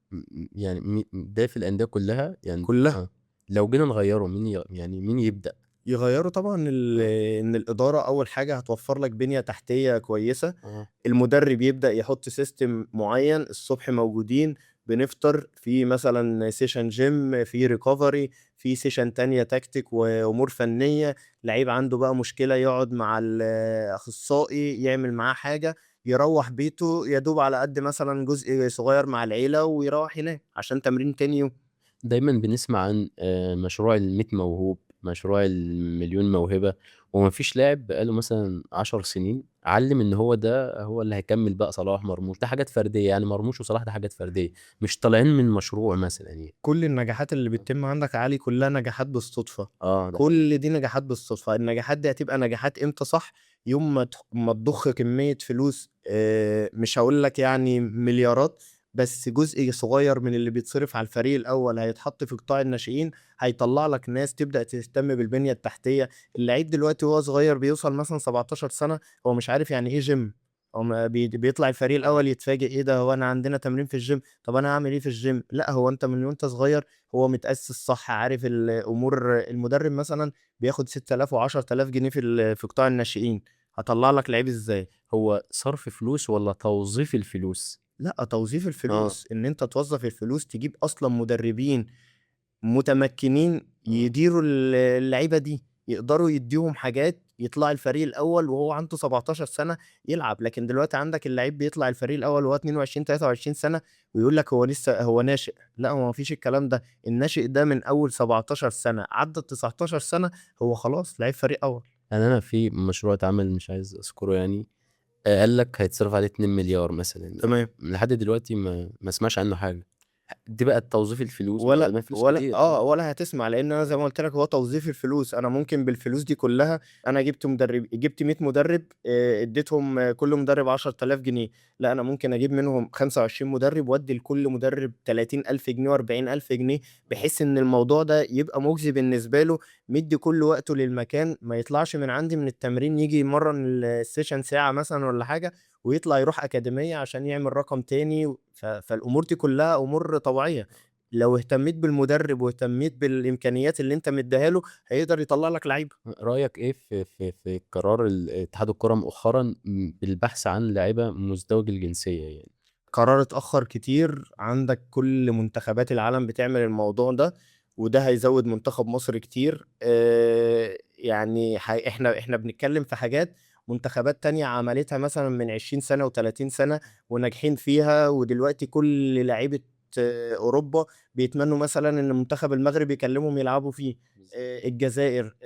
يعني ده في الأندية كلّها؟ يعني كلّها. آه. لو جينا نغيّره مين يعني مين يبدأ؟ يغيّروا طبعًا آه. إن الإدارة أول حاجة هتوفّر لك بنية تحتية كويسة، آه. المُدرب يبدأ يحُط system معيّن، الصبح موجودين بنفطر، في مثلًا session gym، في recovery، في session تانية تكتيك وأمور فنية، لعيب عنده بقى مشكلة يقعد مع الأخصائي يعمل معاه حاجة، يروّح بيته يا دوب على قد مثلًا جزء صغير مع العيلة ويروّح ينام عشان تمرين تاني يوم. دايمًا بنسمع عن مشروع ال100 موهوب، مشروع المليون موهبة، ومفيش لاعب بقاله مثلا 10 سنين علم ان هو ده هو اللي هيكمل بقى صلاح مرموش. ده حاجات فردية يعني، مرموش وصلاح ده حاجات فردية، مش طالعين من مشروع مثلا يعني. كل النجاحات اللي بتتم عندك يا علي كلها نجاحات بالصدفة. اه ده حقيقي. كل دي نجاحات بالصدفة. النجاحات دي هتبقى نجاحات امتى صح؟ يوم ما تضخ كمية فلوس، مش هقول لك يعني مليارات، بس جزء صغير من اللي بيتصرف على الفريق الأول هيتحط في قطاع الناشئين، هيطلع لك ناس تبدأ تهتم بالبنية التحتية. اللعيب دلوقتي وهو صغير بيوصل مثلا 17 سنة، هو مش عارف يعني ايه جيم. هو بيطلع الفريق الأول يتفاجئ ايه ده، هو انا عندنا تمرين في الجيم، طب انا هعمل ايه في الجيم؟ لا، هو انت من وانت صغير هو متأسس صح، عارف الامور. المدرب مثلا بياخد 6000 و10000 جنيه في قطاع الناشئين، هطلع لك لعيب ازاي؟ هو صرف فلوس ولا توظيف الفلوس؟ لا، توظيف اه. الفلوس، ان انت توظف الفلوس، تجيب اصلا مدربين متمكنين يديروا اللعيبه دي، يقدروا يديهم حاجات، يطلع الفريق الاول وهو عنده 17 سنه يلعب. لكن دلوقتي عندك اللعيب بيطلع الفريق الاول وهو 22 23 سنه، ويقول لك هو لسه هو ناشئ. لا، هو ما فيش الكلام ده. الناشئ ده من اول 17 سنه عدى 19 سنه هو خلاص لعيب فريق اول. يعني انا في مشروع اتعمل مش عايز اذكره يعني، قال لك هيتصرف عليه 2 مليار مثلا، تمام. لحد دلوقتي ما اسمعش عنه حاجة. دي بقى توظيف الفلوس بقى، ولا ما فلوس ولا كتير. ولا هتسمع، لان انا زي ما قلت لك هو توظيف الفلوس. انا ممكن بالفلوس دي كلها، انا جبت 100 مدرب، اديتهم كل مدرب 10000 جنيه. لا، انا ممكن اجيب منهم 25 مدرب وادي لكل مدرب 30000 جنيه و40000 جنيه، بحيث ان الموضوع ده يبقى مجزي بالنسبه له. مدي كل وقته للمكان، ما يطلعش من عندي من التمرين يجي يمرن السيشن ساعه مثلا ولا حاجه، ويطلع يروح اكاديميه عشان يعمل رقم تاني. فالامور دي كلها امور طبيعيه. لو اهتميت بالمدرب واهتميت بالامكانيات اللي انت مديها له، هيقدر يطلع لك لعيبه. رأيك ايه في قرار اتحاد الكرة مؤخرا بالبحث عن لاعيبة مزدوج الجنسية يعني؟ قرار اتاخر كتير. عندك كل منتخبات العالم بتعمل الموضوع ده، وده هيزود منتخب مصر كتير. يعني احنا بنتكلم في حاجات منتخبات تانية عملتها مثلا من 20 سنة و30 سنة وناجحين فيها. ودلوقتي كل لعيبة أوروبا بيتمنوا مثلا إن المنتخب المغربي يكلمهم يلعبوا فيه. الجزائر،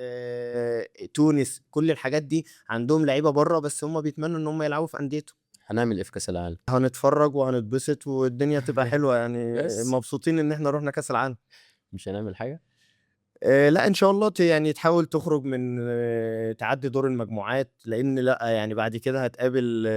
تونس، كل الحاجات دي عندهم لعيبة بره، بس هم بيتمنوا إن هم يلعبوا في أنديتهم. هنعمل ايه في كأس العالم؟ هنتفرج وهنتبسط والدنيا تبقى حلوة يعني. بس مبسوطين ان احنا رحنا كأس العالم. مش هنعمل حاجة. لا، ان شاء الله يعني تحاول تخرج من تعدي دور المجموعات، لان لا يعني بعد كده هتقابل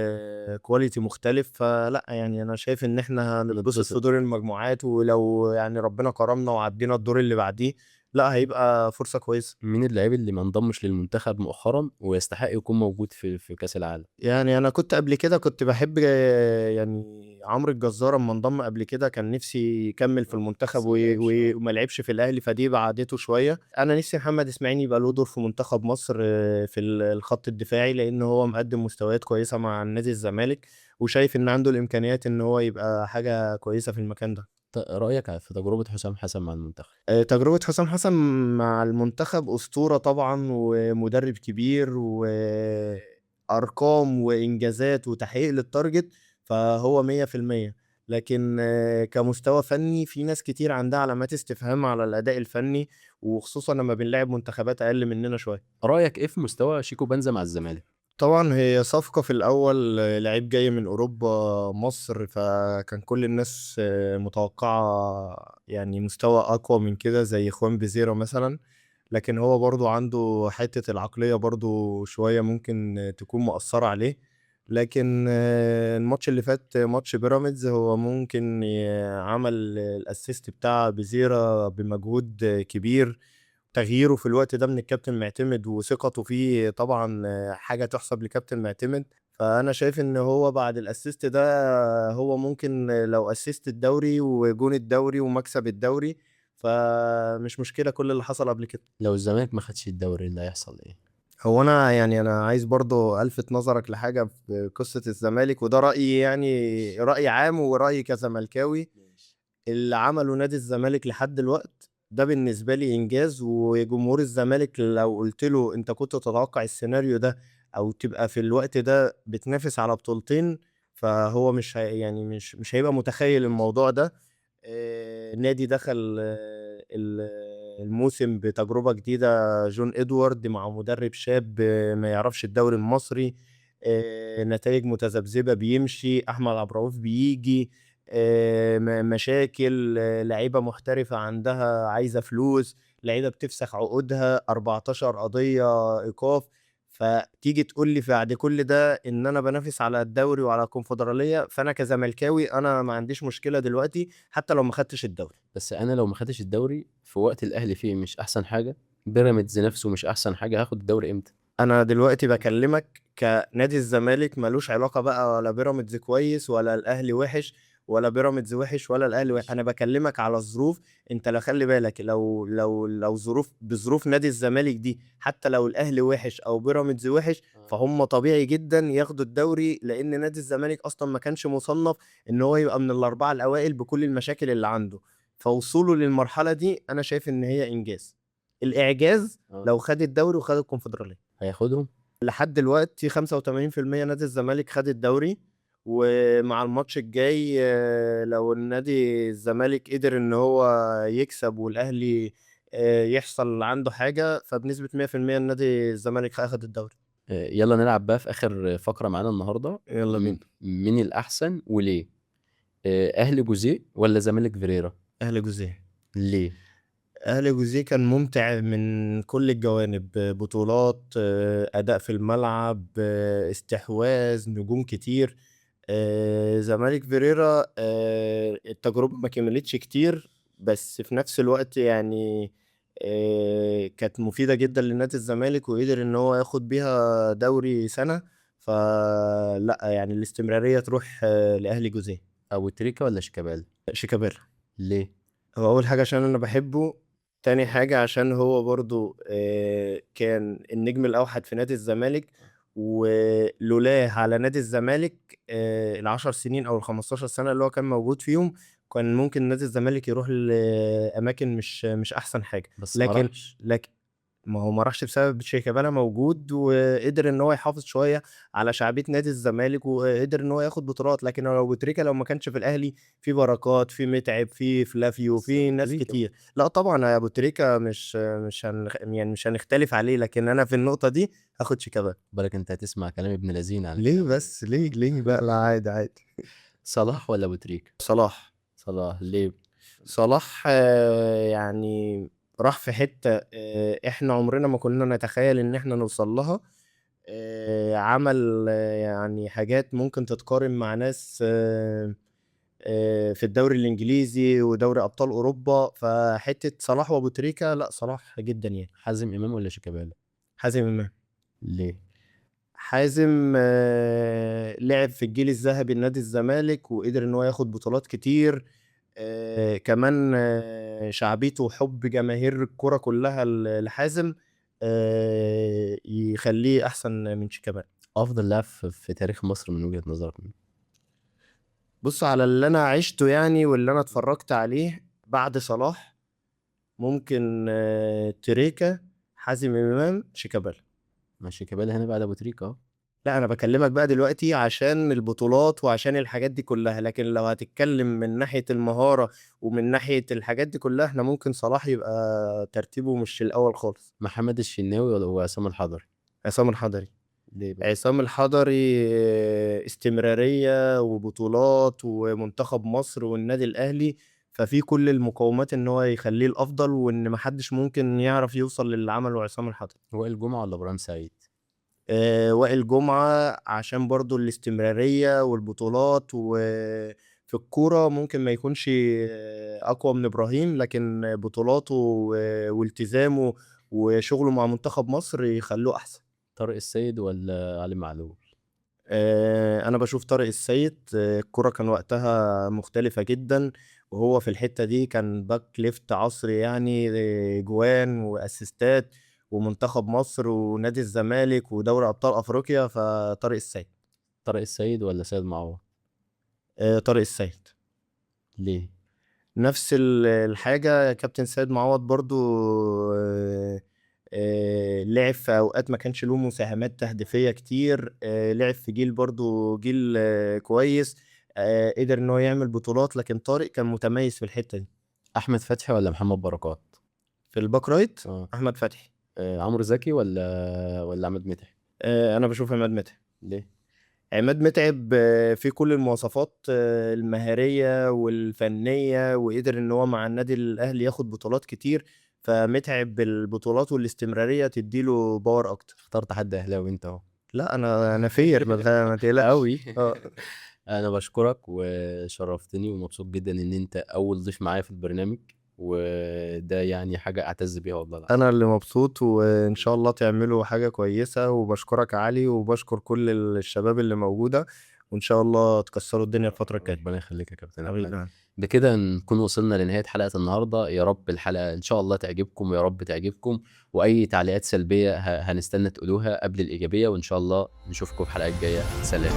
كواليتي مختلف. فلا يعني انا شايف ان احنا هنتبسط في نتبسط. دور المجموعات، ولو يعني ربنا كرمنا وعدينا الدور اللي بعديه، لا هيبقى فرصة كويسة. مين اللاعب اللي ما انضمش للمنتخب مؤخرا ويستحق يكون موجود في كأس العالم؟ يعني انا كنت قبل كده كنت بحب يعني عمرو الجزار اما انضم قبل كده، كان نفسي يكمل في المنتخب بس ما لعبش. وما لعبش في الاهلي، فدي بعدته شويه. انا نفسي محمد اسماعيل يبقى له دور في منتخب مصر، في الخط الدفاعي، لان هو مقدم مستويات كويسه مع نادي الزمالك، وشايف ان عنده الامكانيات ان هو يبقى حاجه كويسه في المكان ده. رأيك في تجربة حسام حسن مع المنتخب؟ تجربة حسام حسن مع المنتخب أسطورة طبعا، ومدرب كبير وأرقام وإنجازات وتحقيق للتارجت، فهو 100%. لكن كمستوى فني في ناس كتير عندها علامات استفهام على الأداء الفني، وخصوصا لما بنلعب منتخبات أقل مننا شوية. رأيك ايه في مستوى شيكو بنزا مع الزمالك؟ طبعا هي صفقة في الأول، لعيب جاي من أوروبا مصر، فكان كل الناس متوقعة يعني مستوى أقوى من كده زي خوان بيزيرا مثلا. لكن هو برضو عنده حتة العقلية برضو شوية ممكن تكون مؤثرة عليه. لكن الماتش اللي فات ماتش بيراميدز هو ممكن عمل الأسيست بتاع بيزيرا بمجهود كبير. تغييره في الوقت ده من الكابتن معتمد وثقته فيه طبعا حاجة تحسب لكابتن معتمد. فأنا شايف إن هو بعد الأسيست ده هو ممكن لو أسيست الدوري وجون الدوري ومكسب الدوري، فمش مشكلة كل اللي حصل قبل كده. لو الزمالك ما خدش الدوري اللي هيحصل ايه؟ هو أنا يعني أنا عايز برضو ألفت نظرك لحاجة في قصة الزمالك، وده رأيي يعني رأي عام ورأيي كزملكاوي. اللي عمله نادي الزمالك لحد دلوقت ده بالنسبة لي إنجاز. وجمهور الزمالك لو قلت له أنت كنت تتوقع السيناريو ده، أو تبقى في الوقت ده بتنافس على بطولتين، فهو مش يعني مش هيبقى متخيل الموضوع ده. نادي دخل الموسم بتجربة جديدة جون إدوارد مع مدرب شاب ما يعرفش الدوري المصري، نتايج متذبذبة، بيمشي أحمد عبد الرؤوف بيجي، مشاكل، لعيبة محترفة عندها عايزة فلوس، لعيبة بتفسخ عقودها، 14 قضية إيقاف. فتيجي تقول لي بعد كل ده إن أنا بانافس على الدوري وعلى الكونفدرالية، فأنا كزملكاوي أنا ما عنديش مشكلة دلوقتي حتى لو ما خدتش الدوري. بس انا لو ما خدتش الدوري في وقت الاهلي فيه مش احسن حاجه، بيراميدز نفسه مش احسن حاجه، هاخد الدوري امتى؟ أنا دلوقتي باكلمك كنادي الزمالك، مالوش علاقة بقى ولا بيراميدز كويس ولا الأهلي وحش ولا بيراميدز وحش ولا الأهلي وحش، أنا باكلمك على الظروف. أنت لو خلي بالك، لو بظروف نادي الزمالك دي، حتى لو الأهلي وحش أو بيراميدز وحش، فهم طبيعي جدا ياخدوا الدوري، لأن نادي الزمالك أصلا ما كانش مصنف إن هو يبقى من الأربعة الأوائل بكل المشاكل اللي عنده. فوصوله للمرحلة دي أنا شايف إن هي إنجاز. الإعجاز لو خد الدوري وخد الكونفدرالية. هياخدهم. لحد دلوقتي 85% نادي الزمالك خد الدوري، ومع الماتش الجاي لو النادي الزمالك قدر ان هو يكسب والاهلي يحصل عنده حاجة، فبنسبة 100% النادي الزمالك هياخد الدوري. يلا نلعب بقى في اخر فقره معانا النهارده. يلا بينا. مين الاحسن وليه؟ اهلي جوزيه ولا زمالك فيريرا؟ اهلي جوزيه. ليه؟ اهلي جوزيه كان ممتع من كل الجوانب، بطولات، اداء في الملعب، استحواذ، نجوم كتير. زمالك فيريرا التجربة ما كملتش كتير، بس في نفس الوقت يعني كانت مفيدة جدا لنادي الزمالك وقدر ان هو ياخد بيها دوري سنة. فلا يعني الاستمرارية تروح لأهلي جوزيه. ابو تريكه ولا شيكابالا؟ شيكابالا. ليه؟ هو أول حاجة عشان أنا بحبه، تاني حاجة عشان هو برضو كان النجم الأوحد في نادي الزمالك، ولولاه على نادي الزمالك ال10 سنين أو ال15 سنة اللي هو كان موجود فيهم، كان ممكن نادي الزمالك يروح لأماكن مش أحسن حاجة. بس ما لكن راحش. ما هو ما راحش بسبب شيكابالا موجود، وقدر ان هو يحافظ شويه على شعبيه نادي الزمالك، وقدر ان هو ياخد بطولات. لكن لو ابو تريكه لو ما كانش في الاهلي، في بركات، في متعب، في فلافيو، بس في ابو ناس تريكه كتير. لا طبعا يا ابو تريكه يعني مش هنختلف عليه، لكن انا في النقطه دي هاخد شيكابالا. بالك انت هتسمع كلام ابن لذين على ليه كده. بس؟ ليه بقى؟ لا عادي عادي. صلاح ولا ابو تريكه؟ صلاح. صلاح ليه؟ صلاح يعني راح في حتة احنا عمرنا ما كنا نتخيل ان احنا نوصل لها. عمل يعني حاجات ممكن تتقارن مع ناس في الدوري الانجليزي ودوري ابطال اوروبا. فحتة صلاح وابو تريكة، لا صلاح جدا يعني. حازم امام ولا شيكابالا؟ حازم امام. ليه؟ حازم لعب في الجيل الذهبي لنادي الزمالك وقدر ان هو ياخد بطولات كتير. كمان شعبيته وحب جماهير الكرة كلها لحازم يخليه احسن من شيكابالا. افضل لاعب في تاريخ مصر من وجهة نظرك مين؟ بص، على اللي انا عشته يعني واللي انا اتفرجت عليه بعد صلاح، ممكن تريكا، حازم امام، شيكابالا. ما شيكابالا هنا بعد ابو تريكه اهو. لا انا بكلمك بقى دلوقتي عشان البطولات وعشان الحاجات دي كلها، لكن لو هتتكلم من ناحية المهارة ومن ناحية الحاجات دي كلها، احنا ممكن صلاح يبقى ترتيبه مش الاول خالص. محمد الشناوي ولا هو عصام الحضري؟ عصام الحضري. ليه بقى؟ عصام الحضري استمرارية وبطولات ومنتخب مصر والنادي الأهلي، ففي كل المقومات ان هو يخليه الافضل، وان محدش ممكن يعرف يوصل للي عمله عصام الحضري. وائل جمعة ولا ابراهيم سعيد؟ وائل جمعة عشان برضو الاستمرارية والبطولات، وفي الكورة ممكن ما يكونش أقوى من إبراهيم، لكن بطولاته والتزامه وشغله مع منتخب مصر يخلوه أحسن. طارق السيد ولا علي معلول؟ أنا بشوف طارق السيد، الكرة كان وقتها مختلفة جدا، وهو في الحتة دي كان باك ليفت عصري يعني، جوان وأسيستات ومنتخب مصر ونادي الزمالك ودوري أبطال أفريقيا. فطارق السيد. طارق السيد ولا سيد معوض؟ طارق السيد. ليه؟ نفس الحاجة، كابتن سيد معوض برضو لعب في أوقات ما كانش له مساهمات تهديفية كتير، لعب في جيل برضو جيل كويس، قدر إن هو يعمل بطولات، لكن طارق كان متميز في الحتة دي. احمد فتحي ولا محمد بركات؟ في الباك رايت اه احمد فتحي. عمرو زكي ولا عماد متعب؟ انا بشوف عماد متعب. ليه؟ عماد متعب فيه كل المواصفات المهارية والفنية، وقدر ان هو مع النادي الاهلي ياخد بطولات كتير. فمتعب بالبطولات والاستمرارية تديله باور اكتر. اخترت حد اهلاوي انت اهو. لا انا فير، ما تقلقش. قوي. اه انا بشكرك وشرفتني ومبسوط جدا ان انت اول ضيف معايا في البرنامج، وده يعني حاجة اعتز بيها والله العظيم. انا اللي مبسوط، وان شاء الله تعملوا حاجة كويسة، وبشكرك يا علي، وبشكر كل الشباب اللي موجودة، وان شاء الله تكسروا الدنيا الفترة الجاية. ربنا يخليك يا كابتن حبيبي احمد. يعني. بكده نكون وصلنا لنهاية حلقة النهاردة. يا رب الحلقة ان شاء الله تعجبكم، ويا رب تعجبكم، واي تعليقات سلبية هنستنى تقولوها قبل الايجابية، وان شاء الله نشوفكم في الحلقة الجاية. سلام.